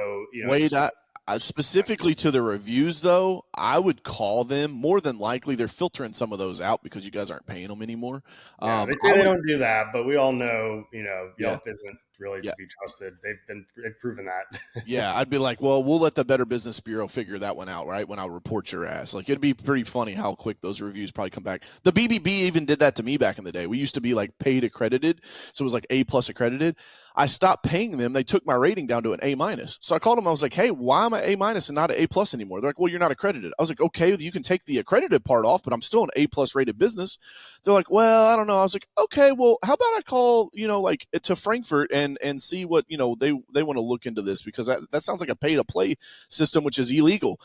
Wait, just specifically to the reviews, though, I would call them. More than likely, they're filtering some of those out because you guys aren't paying them anymore. yeah, they say I they would, don't do that, but we all know yeah, Yelp isn't really yeah. to be trusted. They've proven that. Yeah, I'd be like, well, we'll let the Better Business Bureau figure that one out, right? When I report your ass. Like, it'd be pretty funny how quick those reviews probably come back. The BBB even did that to me back in the day. We used to be like paid accredited. So it was like A plus accredited. I stopped paying them. They took my rating down to an A minus. So I called them. I was like, hey, why am I A minus and not an A plus anymore? They're like, well, you're not accredited. I was like, okay, you can take the accredited part off, but I'm still an A plus rated business. They're like, well, I don't know. I was like, okay, well, how about I call, like to Frankfurt and see what, they want to look into this, because that sounds like a pay to play system, which is illegal.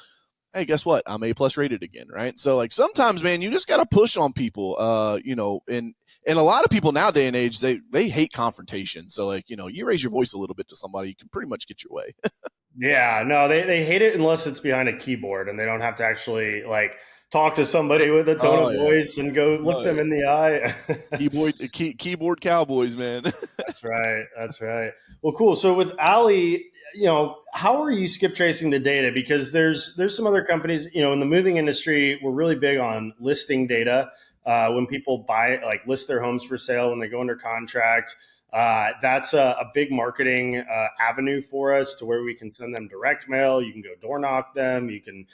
Hey, guess what? I'm A plus rated again, right? So like sometimes, man, you just got to push on people, and a lot of people now day and age, they hate confrontation. So like, you raise your voice a little bit to somebody, you can pretty much get your way. Yeah, no, they hate it unless it's behind a keyboard and they don't have to actually like talk to somebody with a tone Oh of yeah. voice and go look Oh them yeah. in the eye. Keyboard cowboys, man. That's right. That's right. Well, cool. So with Ali, how are you skip tracing the data? Because there's some other companies, in the moving industry, we're really big on listing data. When people buy, like list their homes for sale, when they go under contract, that's a big marketing avenue for us to where we can send them direct mail. You can go door knock them. You can,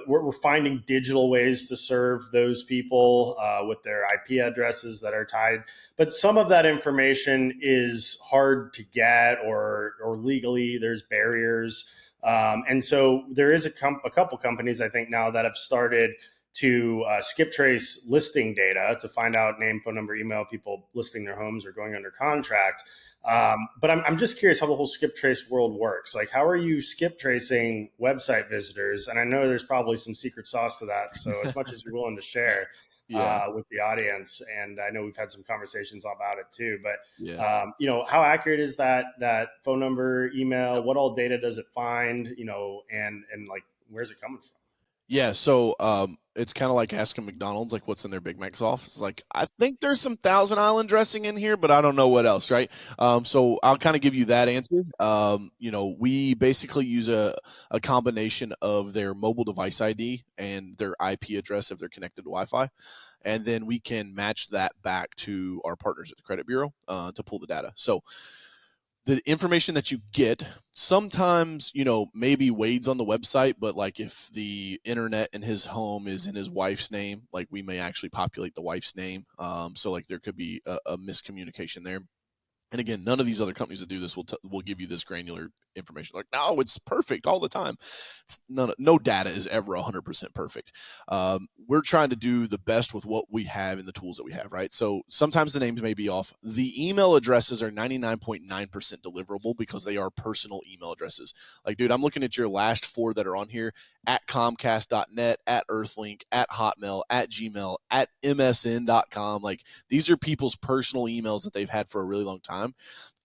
we're finding digital ways to serve those people with their IP addresses that are tied, but some of that information is hard to get, or legally there's barriers. And so there is a couple companies I think now that have started to skip trace listing data to find out name, phone number, email, people listing their homes or going under contract. But I'm just curious how the whole skip trace world works. Like, how are you skip tracing website visitors? And I know there's probably some secret sauce to that. So as much as you're willing to share Yeah. with the audience, and I know we've had some conversations about it too. But Yeah. how accurate is that phone number, email? What all data does it find? And like, where's it coming from? Yeah, so it's kind of like asking McDonald's like what's in their Big Mac sauce. It's like, I think there's some Thousand Island dressing in here, but I don't know what else, right? So I'll kind of give you that answer. We basically use a combination of their mobile device ID and their IP address if they're connected to Wi-Fi. and then we can match that back to our partners at the credit bureau to pull the data. So the information that you get sometimes, maybe Wade's on the website, but like if the internet in his home is in his wife's name, like we may actually populate the wife's name. So like there could be a miscommunication there. And again, none of these other companies that do this will give you this granular information. Like, no, it's perfect all the time. No data is ever 100% perfect. We're trying to do the best with what we have and the tools that we have, right? So sometimes the names may be off. The email addresses are 99.9% deliverable because they are personal email addresses. Like, dude, I'm looking at your last 4 that are on here: at Comcast.net, at Earthlink, at Hotmail, at Gmail, at MSN.com. Like, these are people's personal emails that they've had for a really long time.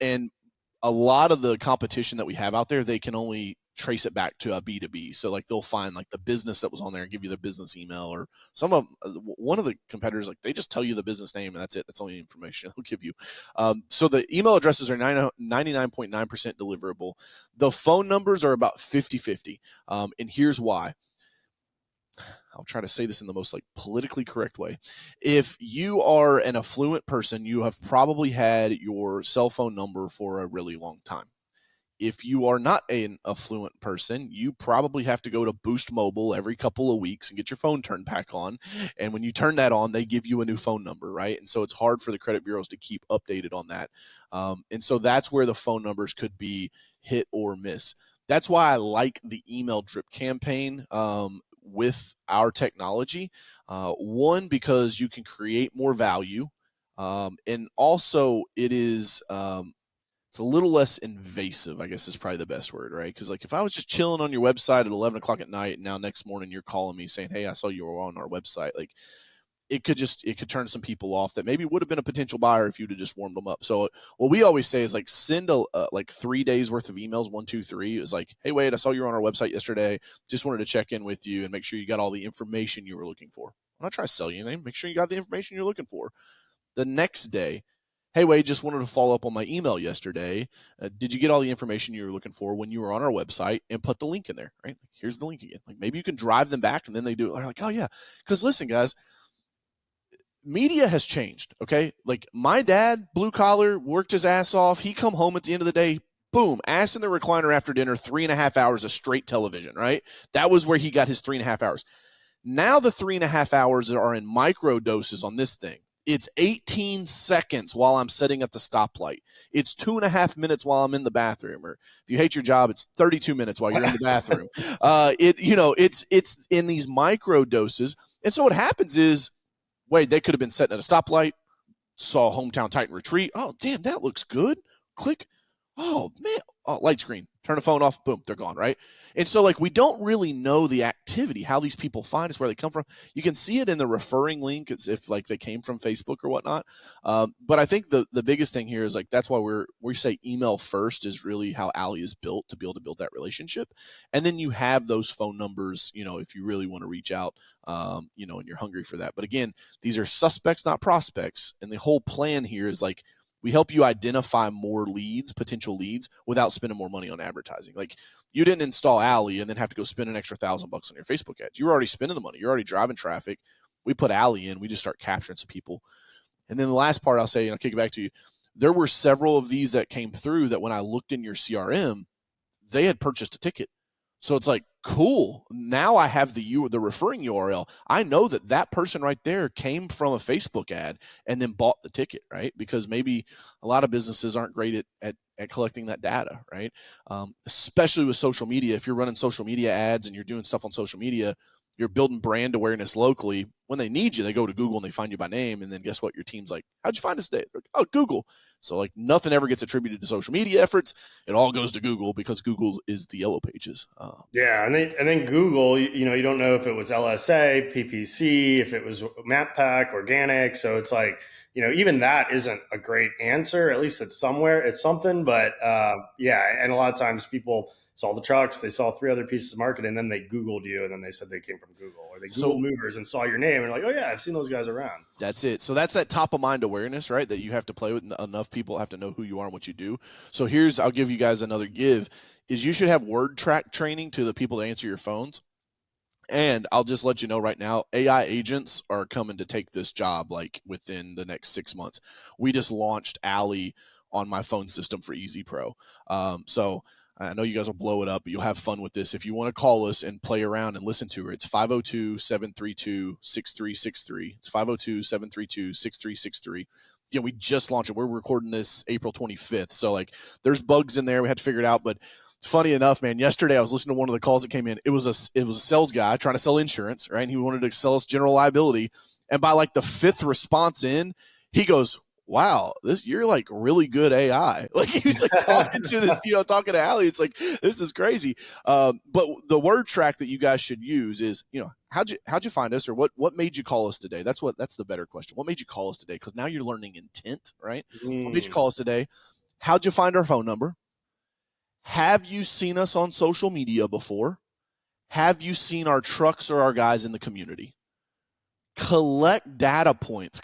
And a lot of the competition that we have out there, they can only trace it back to a B2B. So like they'll find like the business that was on there and give you the business email, or one of the competitors, like they just tell you the business name and that's it. That's only information they'll give you. So the email addresses are 99.9% deliverable. The phone numbers are about 50-50. And here's why. I'll try to say this in the most like politically correct way. If you are an affluent person, you have probably had your cell phone number for a really long time. If you are not an affluent person, you probably have to go to Boost Mobile every couple of weeks and get your phone turned back on. And when you turn that on, they give you a new phone number, right? And so it's hard for the credit bureaus to keep updated on that. And so that's where the phone numbers could be hit or miss. That's why I like the email drip campaign with our technology. One, because you can create more value. And also it is it's a little less invasive, I guess is probably the best word, right? Because like if I was just chilling on your website at 11 o'clock at night and now next morning you're calling me saying, hey, I saw you were on our website, like it could turn some people off that maybe would have been a potential buyer if you'd have just warmed them up. So what we always say is like send like 3 days worth of emails, 1, 2, 3. Is like, hey, Wade, I saw you were on our website yesterday. Just wanted to check in with you and make sure you got all the information you were looking for. I'm not trying to sell you anything. Make sure you got the information you're looking for. The next day, hey, Wade, just wanted to follow up on my email yesterday. Did you get all the information you were looking for when you were on our website? And put the link in there, right? Like, here's the link again. Like maybe you can drive them back and then they do it. They're like, oh yeah. Because listen, guys, media has changed, okay? Like my dad, blue collar, worked his ass off. He come home at the end of the day, boom, ass in the recliner after dinner, 3.5 hours of straight television, right? That was where he got his 3.5 hours. Now the 3.5 hours are in micro doses on this thing. It's 18 seconds while I'm sitting at the stoplight. It's 2.5 minutes while I'm in the bathroom. Or if you hate your job, it's 32 minutes while you're in the bathroom. It's in these micro doses. And so what happens is, wait, they could have been sitting at a stoplight, saw Hometown Titan Retreat. Oh, damn, that looks good. Click. Oh, man. Oh, light screen. Turn the phone off. Boom, they're gone, right? And so, like, we don't really know the activity, how these people find us, where they come from. You can see it in the referring link as if, like, they came from Facebook or whatnot. But I think the biggest thing here is, like, that's why we say email first is really how Allie is built to be able to build that relationship. And then you have those phone numbers, if you really want to reach out, and you're hungry for that. But again, these are suspects, not prospects. And the whole plan here is, like, we help you identify more leads, potential leads, without spending more money on advertising. Like you didn't install Allie and then have to go spend an extra $1,000 on your Facebook ads. You're already spending the money. You're already driving traffic. We put Allie in. We just start capturing some people. And then the last part I'll say, and I'll kick it back to you. There were several of these that came through that when I looked in your CRM, they had purchased a ticket. So it's like, cool. Now I have the referring URL. I know that person right there came from a Facebook ad and then bought the ticket, right? Because maybe a lot of businesses aren't great at collecting that data, right? Especially with social media. If you're running social media ads and you're doing stuff on social media, you're building brand awareness locally. When they need you, they go to Google and they find you by name. And then guess what? Your team's like, how'd you find us today? Like, oh, Google. So like nothing ever gets attributed to social media efforts. It all goes to Google because Google is the yellow pages. Yeah, and then Google, you don't know if it was LSA, PPC, if it was map pack, organic. So it's like, even that isn't a great answer. At least it's somewhere, it's something. But yeah, and a lot of times people saw the trucks, they saw 3 other pieces of marketing, and then they Googled you, and then they said they came from Google, or they Googled movers and saw your name, and like, oh yeah, I've seen those guys around. That's it. So that's that top of mind awareness, right? That you have to play with. Enough people have to know who you are and what you do. So I'll give you guys another give. Is you should have word track training to the people that answer your phones. And I'll just let you know right now, AI agents are coming to take this job like within the next 6 months. We just launched Alley on my phone system for Easy Pro. So I know you guys will blow it up, but you'll have fun with this. If you want to call us and play around and listen to her, it's 502-732-6363. It's 502-732-6363. Again, we just launched it. We're recording this April 25th. So like there's bugs in there. We had to figure it out, but funny enough, man, yesterday I was listening to one of the calls that came in. It was a sales guy trying to sell insurance, right? And he wanted to sell us general liability. And by like the fifth response in, he goes, wow, you're like really good AI. Like he was like talking to this, talking to Allie. It's like, this is crazy. But the word track that you guys should use is, how'd you find us, or what made you call us today? That's the better question. What made you call us today? Because now you're learning intent, right? What made you call us today? How'd you find our phone number? Have you seen us on social media before? Have you seen our trucks or our guys in the community? Collect data points.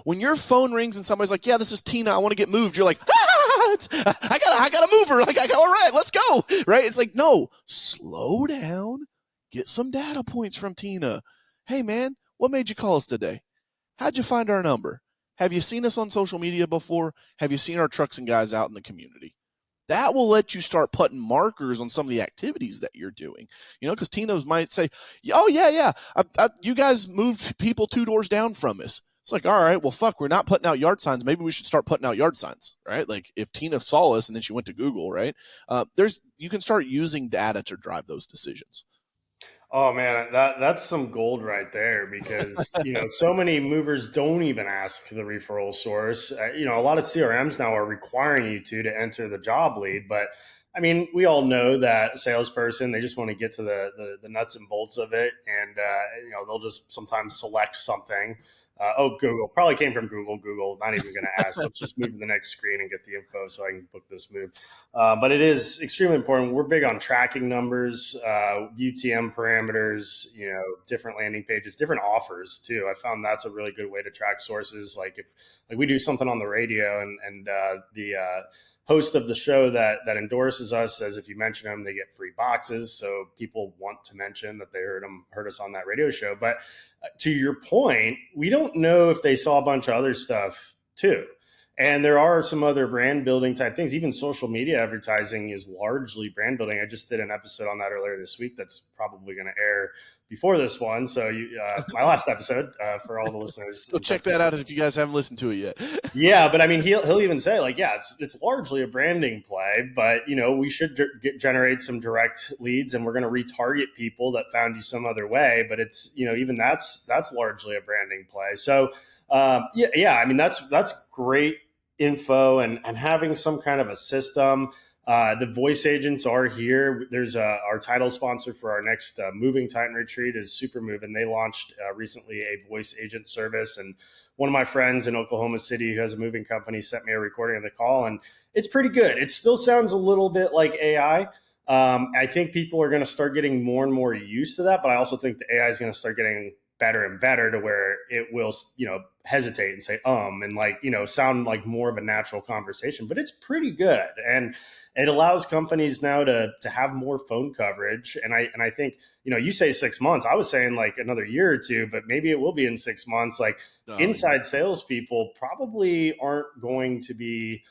When your phone rings and somebody's like, yeah, this is Tina, I want to get moved. You're like, I got to move her. Like, all right, let's go. Right? It's like, no, slow down. Get some data points from Tina. Hey, man, what made you call us today? How'd you find our number? Have you seen us on social media before? Have you seen our trucks and guys out in the community? That will let you start putting markers on some of the activities that you're doing, because Tino's might say, oh, yeah, you guys moved people 2 doors down from us. It's like, all right, well, fuck, we're not putting out yard signs. Maybe we should start putting out yard signs, right? Like if Tina saw us and then she went to Google, right? You can start using data to drive those decisions. Oh man, that's some gold right there, because so many movers don't even ask the referral source. A lot of CRMs now are requiring you to enter the job lead, but I mean, we all know that a salesperson, they just want to get to the nuts and bolts of it, and they'll just sometimes select something. Google probably came from Google, not even going to ask. Let's just move to the next screen and get the info so I can book this move. But it is extremely important. We're big on tracking numbers, UTM parameters, different landing pages, different offers too. I found that's a really good way to track sources. Like if we do something on the radio and the host of the show that endorses us says if you mention them, they get free boxes. So people want to mention that they heard us on that radio show. But to your point, we don't know if they saw a bunch of other stuff too. And there are some other brand building type things. Even social media advertising is largely brand building. I just did an episode on that earlier this week that's probably going to air before this one. So my last episode for all the listeners. Go check that out if you guys haven't listened to it yet. Yeah, but I mean, he'll even say like, yeah, it's largely a branding play, but we should generate some direct leads, and we're going to retarget people that found you some other way. But it's even that's largely a branding play. So yeah, I mean that's great info, and having some kind of a system. The voice agents are here. There's our title sponsor for our next Moving Titan retreat is Supermove, and they launched recently a voice agent service. And one of my friends in Oklahoma City who has a moving company sent me a recording of the call, and it's pretty good. It still sounds a little bit like AI. I think people are going to start getting more and more used to that, but I also think the AI is going to start getting better and better to where it will, hesitate and say, and sound like more of a natural conversation, but it's pretty good. And it allows companies now to have more phone coverage. And I think, you say 6 months, I was saying like another year or two, but maybe it will be in 6 months. Like inside salespeople probably aren't going to be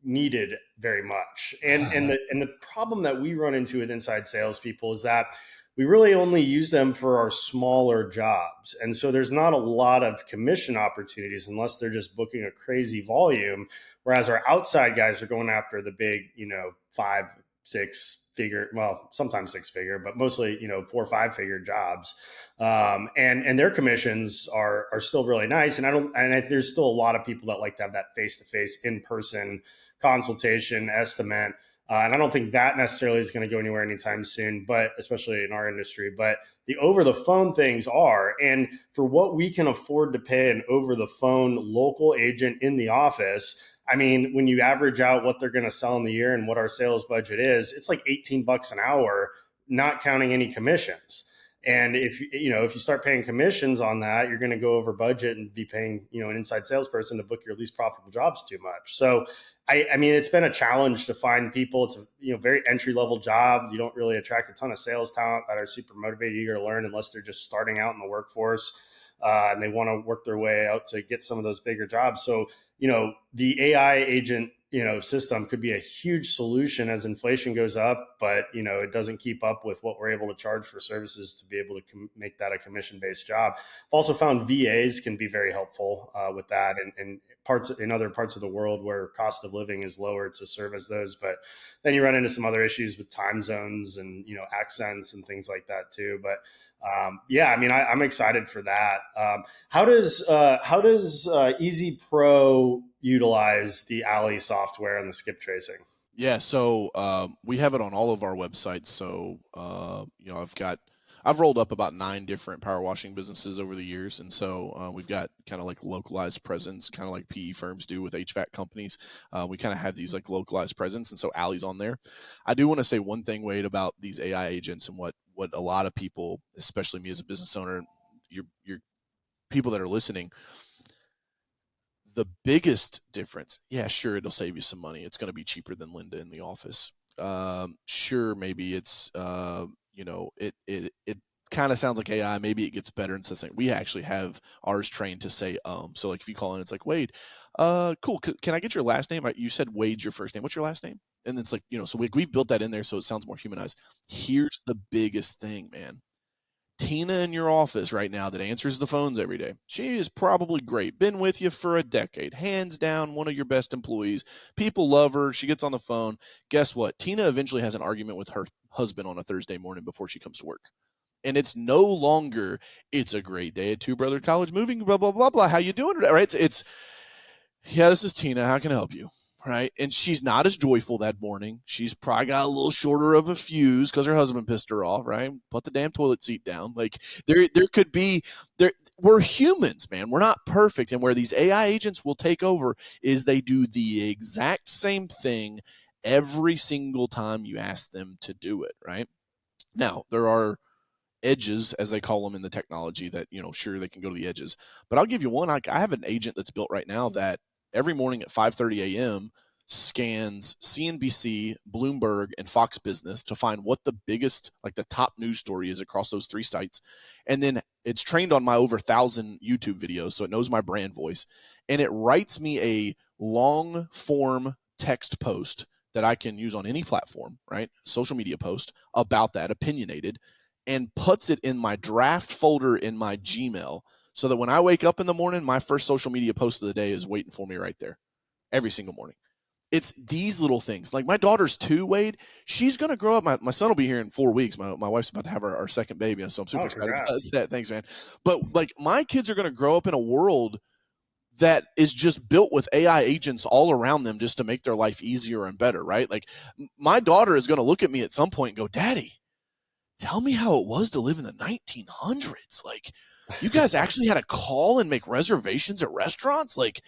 needed very much. And the problem that we run into with inside salespeople is that we really only use them for our smaller jobs. And so there's not a lot of commission opportunities unless they're just booking a crazy volume. Whereas our outside guys are going after the big, 5, 6 figure, well, sometimes 6 figure, but mostly, 4 or 5 figure jobs. And their commissions are still really nice. And there's still a lot of people that like to have that face-to-face in-person consultation estimate. And I don't think that necessarily is going to go anywhere anytime soon, but especially in our industry. But the over the phone things are, and for what we can afford to pay an over the phone local agent in the office, I mean, when you average out what they're going to sell in the year and what our sales budget is, it's like $18 an hour, not counting any commissions. And if you start paying commissions on that, you're going to go over budget and be paying an inside salesperson to book your least profitable jobs too much. So I mean, it's been a challenge to find people. It's a very entry level job. You don't really attract a ton of sales talent that are super motivated, eager to learn, unless they're just starting out in the workforce and they want to work their way out to get some of those bigger jobs. So the AI agent system could be a huge solution as inflation goes up, but it doesn't keep up with what we're able to charge for services to be able to make that a commission-based job. I've also found VAs can be very helpful with that, and in other parts of the world where cost of living is lower to serve as those. But then you run into some other issues with time zones and accents and things like that too. But I mean, I'm excited for that. How does Easy Pro utilize the Alley software and the skip tracing? Yeah, so we have it on all of our websites. So I've rolled up about 9 different power washing businesses over the years, and so we've got kind of like localized presence, kind of like PE firms do with HVAC companies. We kind of have these like localized presence, and so Alley's on there. I do want to say one thing, Wade, about these AI agents and what a lot of people, especially me as a business owner, your people that are listening. The biggest difference, yeah, sure, it'll save you some money. It's going to be cheaper than Linda in the office. Sure, maybe it's it kind of sounds like AI. Maybe it gets better and says we actually have ours trained to say So like if you call in, it's like, Wade, cool. Can I get your last name? You said Wade's your first name. What's your last name? And then it's like so we've built that in there so it sounds more humanized. Here's the biggest thing, man. Tina in your office right now that answers the phones every day. She is probably great. Been with you for a decade. Hands down, one of your best employees. People love her. She gets on the phone. Guess what? Tina eventually has an argument with her husband on a Thursday morning before she comes to work. And it's no longer, it's a great day at Two Brother College Moving, blah, blah, blah, blah. How you doing today? Right? It's this is Tina. How can I help you? Right. And she's not as joyful that morning. She's probably got a little shorter of a fuse because her husband pissed her off. Right. Put the damn toilet seat down. Like there could be we're humans, man. We're not perfect. And where these AI agents will take over is they do the exact same thing every single time you ask them to do it. Right. Now, there are edges, as they call them in the technology, that sure, they can go to the edges. But I'll give you one. I have an agent that's built right now that every morning at 5:30 a.m. scans CNBC, Bloomberg, and Fox Business to find what the biggest, like the top news story is across those 3 sites. And then it's trained on my over 1,000 YouTube videos, so it knows my brand voice. And it writes me a long form text post that I can use on any platform, right? Social media post about that, opinionated, and puts it in my draft folder in my Gmail, so that when I wake up in the morning, my first social media post of the day is waiting for me right there every single morning. It's these little things. Like my daughter's 2, Wade. She's going to grow up. My son will be here in 4 weeks. My wife's about to have our second baby, so I'm super excited about that. Thanks, man. But like my kids are going to grow up in a world that is just built with AI agents all around them just to make their life easier and better, right? Like my daughter is going to look at me at some point and go, Daddy, tell me how it was to live in the 1900s. Like, you guys actually had to call and make reservations at restaurants? Like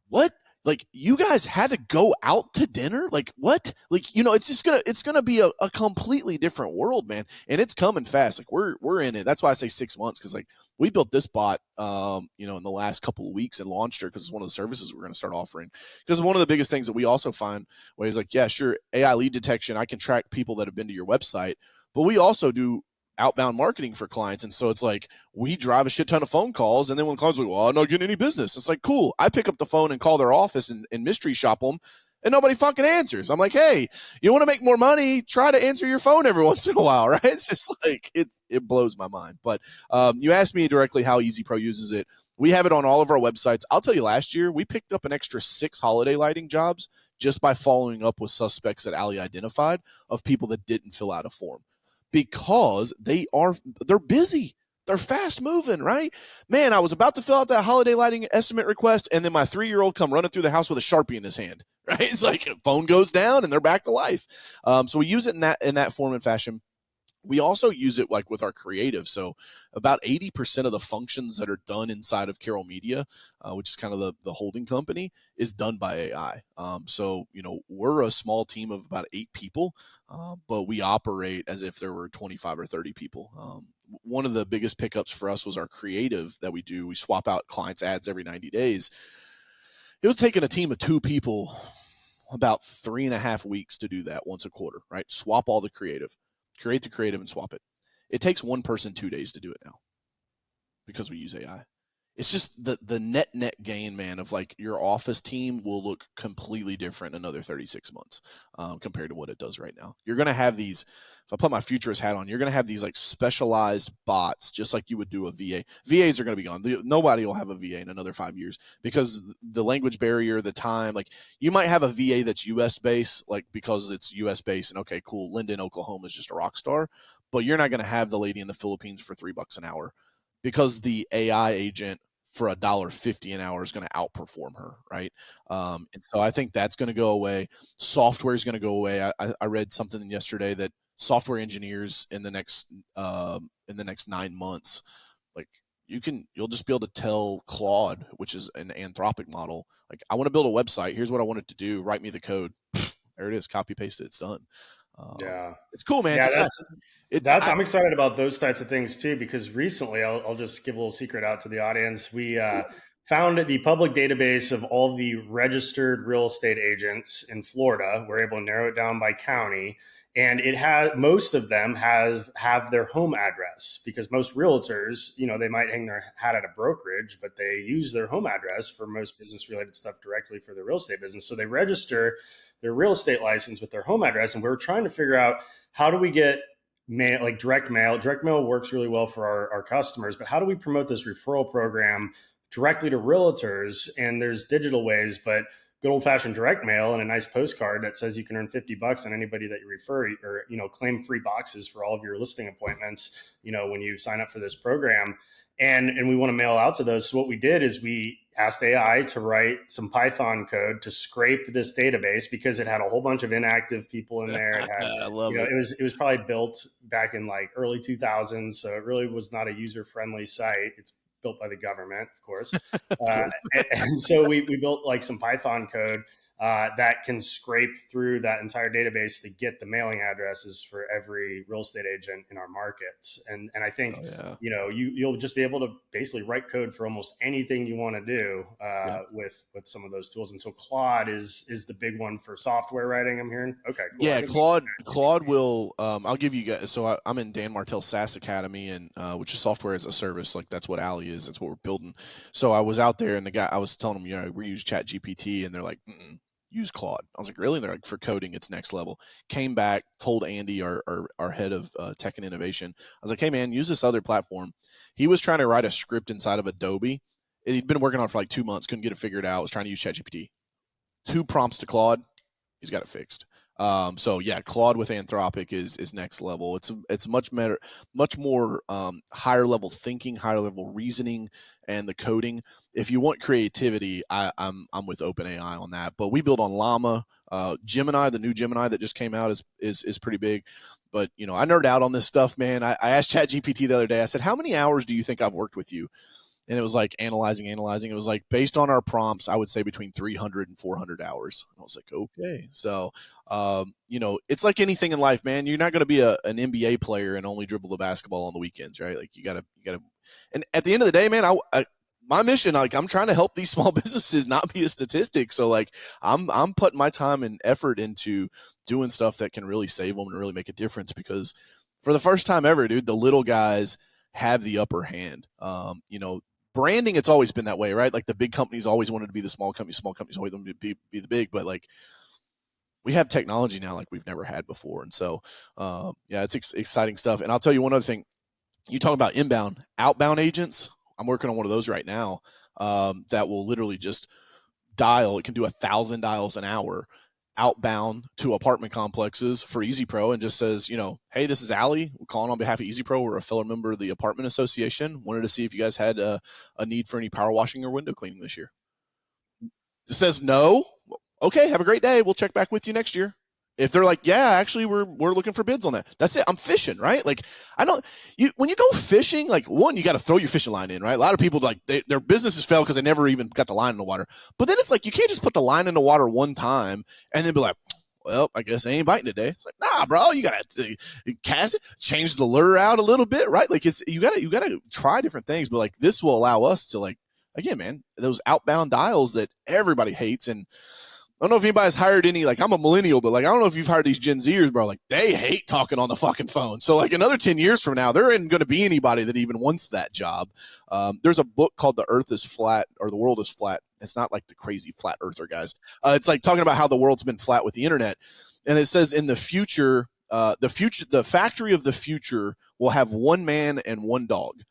what? Like, you guys had to go out to dinner? Like, what? Like, it's gonna be a completely different world, man. And it's coming fast. Like, we're in it. That's why I say 6 months, because like we built this bot in the last couple of weeks and launched her because it's one of the services we're going to start offering. Because one of the biggest things that we also find is like, yeah, sure, AI lead detection, I can track people that have been to your website, but we also do outbound marketing for clients. And so it's like we drive a shit ton of phone calls, and then when clients are like, well, I'm not getting any business, it's like, cool, I pick up the phone and call their office and mystery shop them, and nobody fucking answers. I'm like, hey, you want to make more money? Try to answer your phone every once in a while, right? It's just like it blows my mind. But you asked me directly how Easy Pro uses it. We have it on all of our websites. I'll tell you, last year we picked up an extra 6 holiday lighting jobs just by following up with suspects that Alley identified of people that didn't fill out a form, because they're busy. They're fast moving, right? Man, I was about to fill out that holiday lighting estimate request, and then my 3-year-old come running through the house with a Sharpie in his hand, right? It's like phone goes down and they're back to life. So we use it in that form and fashion. We also use it like with our creative. So about 80% of the functions that are done inside of Carroll Media, which is kind of the holding company, is done by AI. So, we're a small team of about 8 people, but we operate as if there were 25 or 30 people. One of the biggest pickups for us was our creative that we do. We swap out clients' ads every 90 days. It was taking a team of 2 people about 3.5 weeks to do that once a quarter, right? Swap all the creative, create the creative and swap it. It takes one person 2 days to do it now because we use AI. It's just the net gain, man, of like your office team will look completely different in another 36 months compared to what it does right now. You're going to have these, if I put my futurist hat on, you're going to have these like specialized bots, just like you would do a VA. VAs are going to be gone. Nobody will have a VA in another 5 years because the language barrier, the time, like you might have a VA that's US based, like because it's US based and okay, cool. Linden, Oklahoma is just a rock star, but you're not going to have the lady in the Philippines for $3 an hour because the AI agent for $1.50 an hour is going to outperform her, right? And so I think that's going to go away. Software is going to go away. I read something yesterday that software engineers in the next 9 months, like you'll just be able to tell Claude, which is an Anthropic model, like I want to build a website. Here's what I want it to do. Write me the code. There it is. Copy paste it. It's done. Yeah. It's cool, man. It's Yeah, exciting. I'm excited about those types of things too, because recently I'll just give a little secret out to the audience. We found the public database of all the registered real estate agents in Florida. We're able to narrow it down by county, and it has most of them have their home address, because most realtors, they might hang their hat at a brokerage, but they use their home address for most business related stuff directly for their real estate business. So they register their real estate license with their home address, and we're trying to figure out how do we get mail, like direct mail. Direct mail works really well for our customers, but how do we promote this referral program directly to realtors? And there's digital ways, but good old fashioned direct mail and a nice postcard that says you can earn $50 on anybody that you refer, or claim free boxes for all of your listing appointments, when you sign up for this program. And we want to mail out to those. So what we did is we asked AI to write some Python code to scrape this database, because it had a whole bunch of inactive people in there. It had, I love it. It was probably built back in like early 2000s, so it really was not a user friendly site. It's built by the government, of course. Of course. And so we built like some Python code that can scrape through that entire database to get the mailing addresses for every real estate agent in our markets. And I think, you'll just be able to basically write code for almost anything you want to do with some of those tools. And so Claude is the big one for software writing, I'm hearing. Okay, cool. Yeah, Claude will. I'll give you guys. So I'm in Dan Martell's SaaS Academy, and which is software as a service. Like that's what Alley is. That's what we're building. So I was out there, and the guy I was telling them, we use Chat GPT, and they're like, use Claude. I was like, really? And they're like, for coding, it's next level. Came back, told Andy, our head of tech and innovation. I was like, hey man, use this other platform. He was trying to write a script inside of Adobe. He'd been working on it for like 2 months, couldn't get it figured out. Was trying to use Chat GPT. 2 prompts to Claude, he's got it fixed. So yeah, Claude with Anthropic is next level. It's much more higher level thinking, higher level reasoning, and the coding. If you want creativity, I'm with OpenAI on that. But we build on Llama, Gemini. The new Gemini that just came out is pretty big. But I nerd out on this stuff, man. I asked ChatGPT the other day. I said, how many hours do you think I've worked with you? And it was like analyzing. It was like, based on our prompts, I would say between 300 and 400 hours. I was like, okay. So, it's like anything in life, man. You're not going to be an NBA player and only dribble the basketball on the weekends, right? Like you gotta, and at the end of the day, man, my mission, like I'm trying to help these small businesses not be a statistic. So like I'm putting my time and effort into doing stuff that can really save them and really make a difference, because for the first time ever, dude, the little guys have the upper hand. Branding, it's always been that way, right? Like the big companies always wanted to be the small companies always wanted to be the big, but like we have technology now like we've never had before. And so, it's exciting stuff. And I'll tell you one other thing. You talk about inbound, outbound agents. I'm working on one of those right now that will literally just dial. It can do 1,000 dials an hour outbound to apartment complexes for Easy Pro, and just says, hey, this is Allie. We're calling on behalf of Easy Pro. We're a fellow member of the apartment association. Wanted to see if you guys had a need for any power washing or window cleaning this year. It says no. Okay, have a great day. We'll check back with you next year. If they're like, yeah, actually, we're looking for bids on that. That's it. I'm fishing, right? Like, when you go fishing, like, one, you got to throw your fishing line in, right? A lot of people, like, their businesses fail because they never even got the line in the water. But then it's like, you can't just put the line in the water one time and then be like, well, I guess they ain't biting today. It's like, nah, bro, you got to cast it, change the lure out a little bit, right? Like, you got to try different things. But, like, this will allow us to, like, again, man, those outbound dials that everybody hates. And I don't know if anybody's hired any, like, I'm a millennial, but, like, I don't know if you've hired these Gen Zers, bro. Like, they hate talking on the fucking phone. So, like, another 10 years from now, there isn't going to be anybody that even wants that job. There's a book called The Earth is Flat, or The World is Flat. It's not like the crazy flat earther guys. It's like talking about how the world's been flat with the internet. And it says in the future, the factory of the future will have one man and one dog.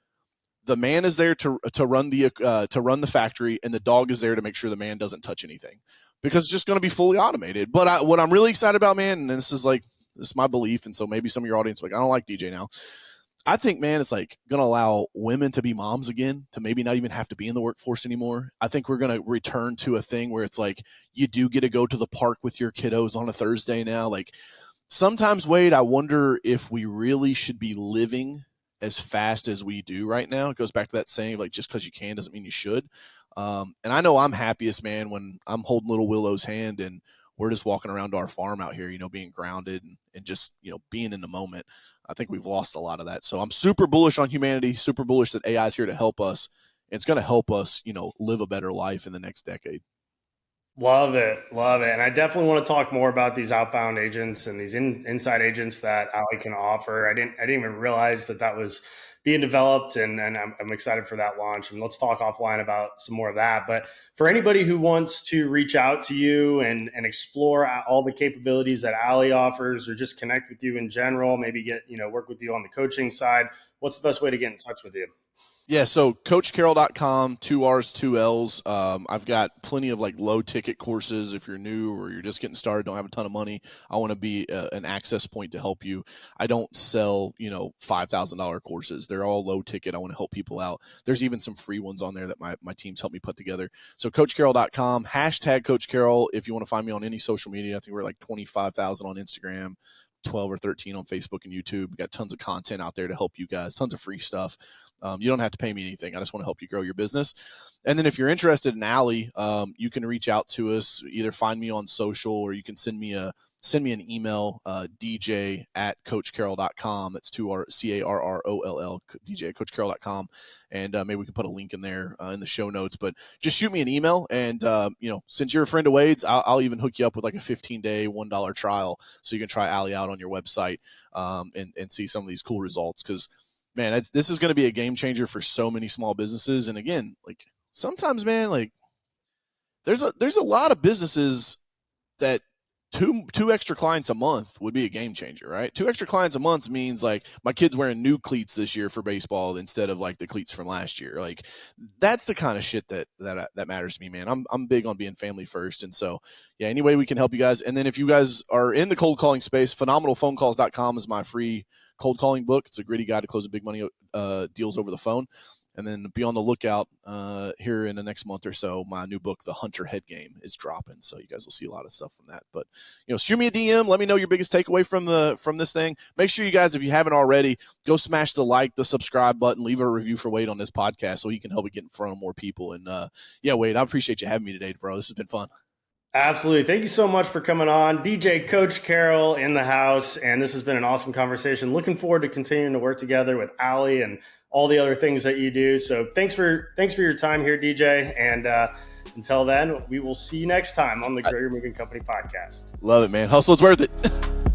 The man is there to run the factory, and the dog is there to make sure the man doesn't touch anything, because it's just going to be fully automated. But what I'm really excited about, man, and this is my belief, and so maybe some of your audience like, I don't like DJ now. I think, man, it's like going to allow women to be moms again, to maybe not even have to be in the workforce anymore. I think we're going to return to a thing where it's like you do get to go to the park with your kiddos on a Thursday now. Like, sometimes, Wade, I wonder if we really should be living as fast as we do right now. It goes back to that saying, like, just because you can doesn't mean you should. And I know I'm happiest, man, when I'm holding little Willow's hand and we're just walking around to our farm out here, being grounded and just, being in the moment. I think we've lost a lot of that. So I'm super bullish on humanity, super bullish that AI is here to help us. And it's going to help us, live a better life in the next decade. Love it. And I definitely want to talk more about these outbound agents and these inside agents that Ali can offer. I didn't even realize that was being developed, and I'm excited for that launch. And let's talk offline about some more of that. But for anybody who wants to reach out to you and explore all the capabilities that Ali offers, or just connect with you in general, maybe get, work with you on the coaching side, what's the best way to get in touch with you? Yeah, so CoachCarroll.com, 2 R's, 2 L's. I've got plenty of, like, low-ticket courses. If you're new or you're just getting started, don't have a ton of money, I want to be an access point to help you. I don't sell, $5,000 courses. They're all low-ticket. I want to help people out. There's even some free ones on there that my team's helped me put together. So CoachCarroll.com, hashtag Coach Carroll. If you want to find me on any social media, I think we're like 25,000 on Instagram, 12 or 13 on Facebook and YouTube. We got tons of content out there to help you guys, tons of free stuff. You don't have to pay me anything. I just want to help you grow your business. And then if you're interested in Ali, you can reach out to us, either find me on social, or you can send me an email, DJ at CoachCarroll.com. It's CARROLL, DJ at CoachCarroll.com. And maybe we can put a link in there in the show notes. But just shoot me an email. And, since you're a friend of Wade's, I'll even hook you up with like a 15-day, $1 trial so you can try Ali out on your website and see some of these cool results. Because, man, this is going to be a game changer for so many small businesses. And again, like, sometimes, man, like, there's a lot of businesses that two extra clients a month would be a game changer, right? 2 extra clients a month means, like, my kid's wearing new cleats this year for baseball instead of, like, the cleats from last year. Like, that's the kind of shit that matters to me, man. I'm big on being family first. And so, yeah, any way we can help you guys. And then if you guys are in the cold calling space, phenomenalphonecalls.com is my free cold calling book. It's a gritty guide to closing big money deals over the phone. And then be on the lookout here in the next month or so. My new book, The Hunter Head Game, is dropping. So you guys will see a lot of stuff from that. But, shoot me a DM. Let me know your biggest takeaway from this thing. Make sure you guys, if you haven't already, go smash the subscribe button, leave a review for Wade on this podcast so he can help it get in front of more people. And, yeah, Wade, I appreciate you having me today, bro. This has been fun. Absolutely. Thank you so much for coming on. DJ Coach Carroll in the house. And this has been an awesome conversation. Looking forward to continuing to work together with Ali and all the other things that you do. So thanks for your time here, DJ. And until then, we will see you next time on the Grow Your Moving Company podcast. Love it, man. Hustle is worth it.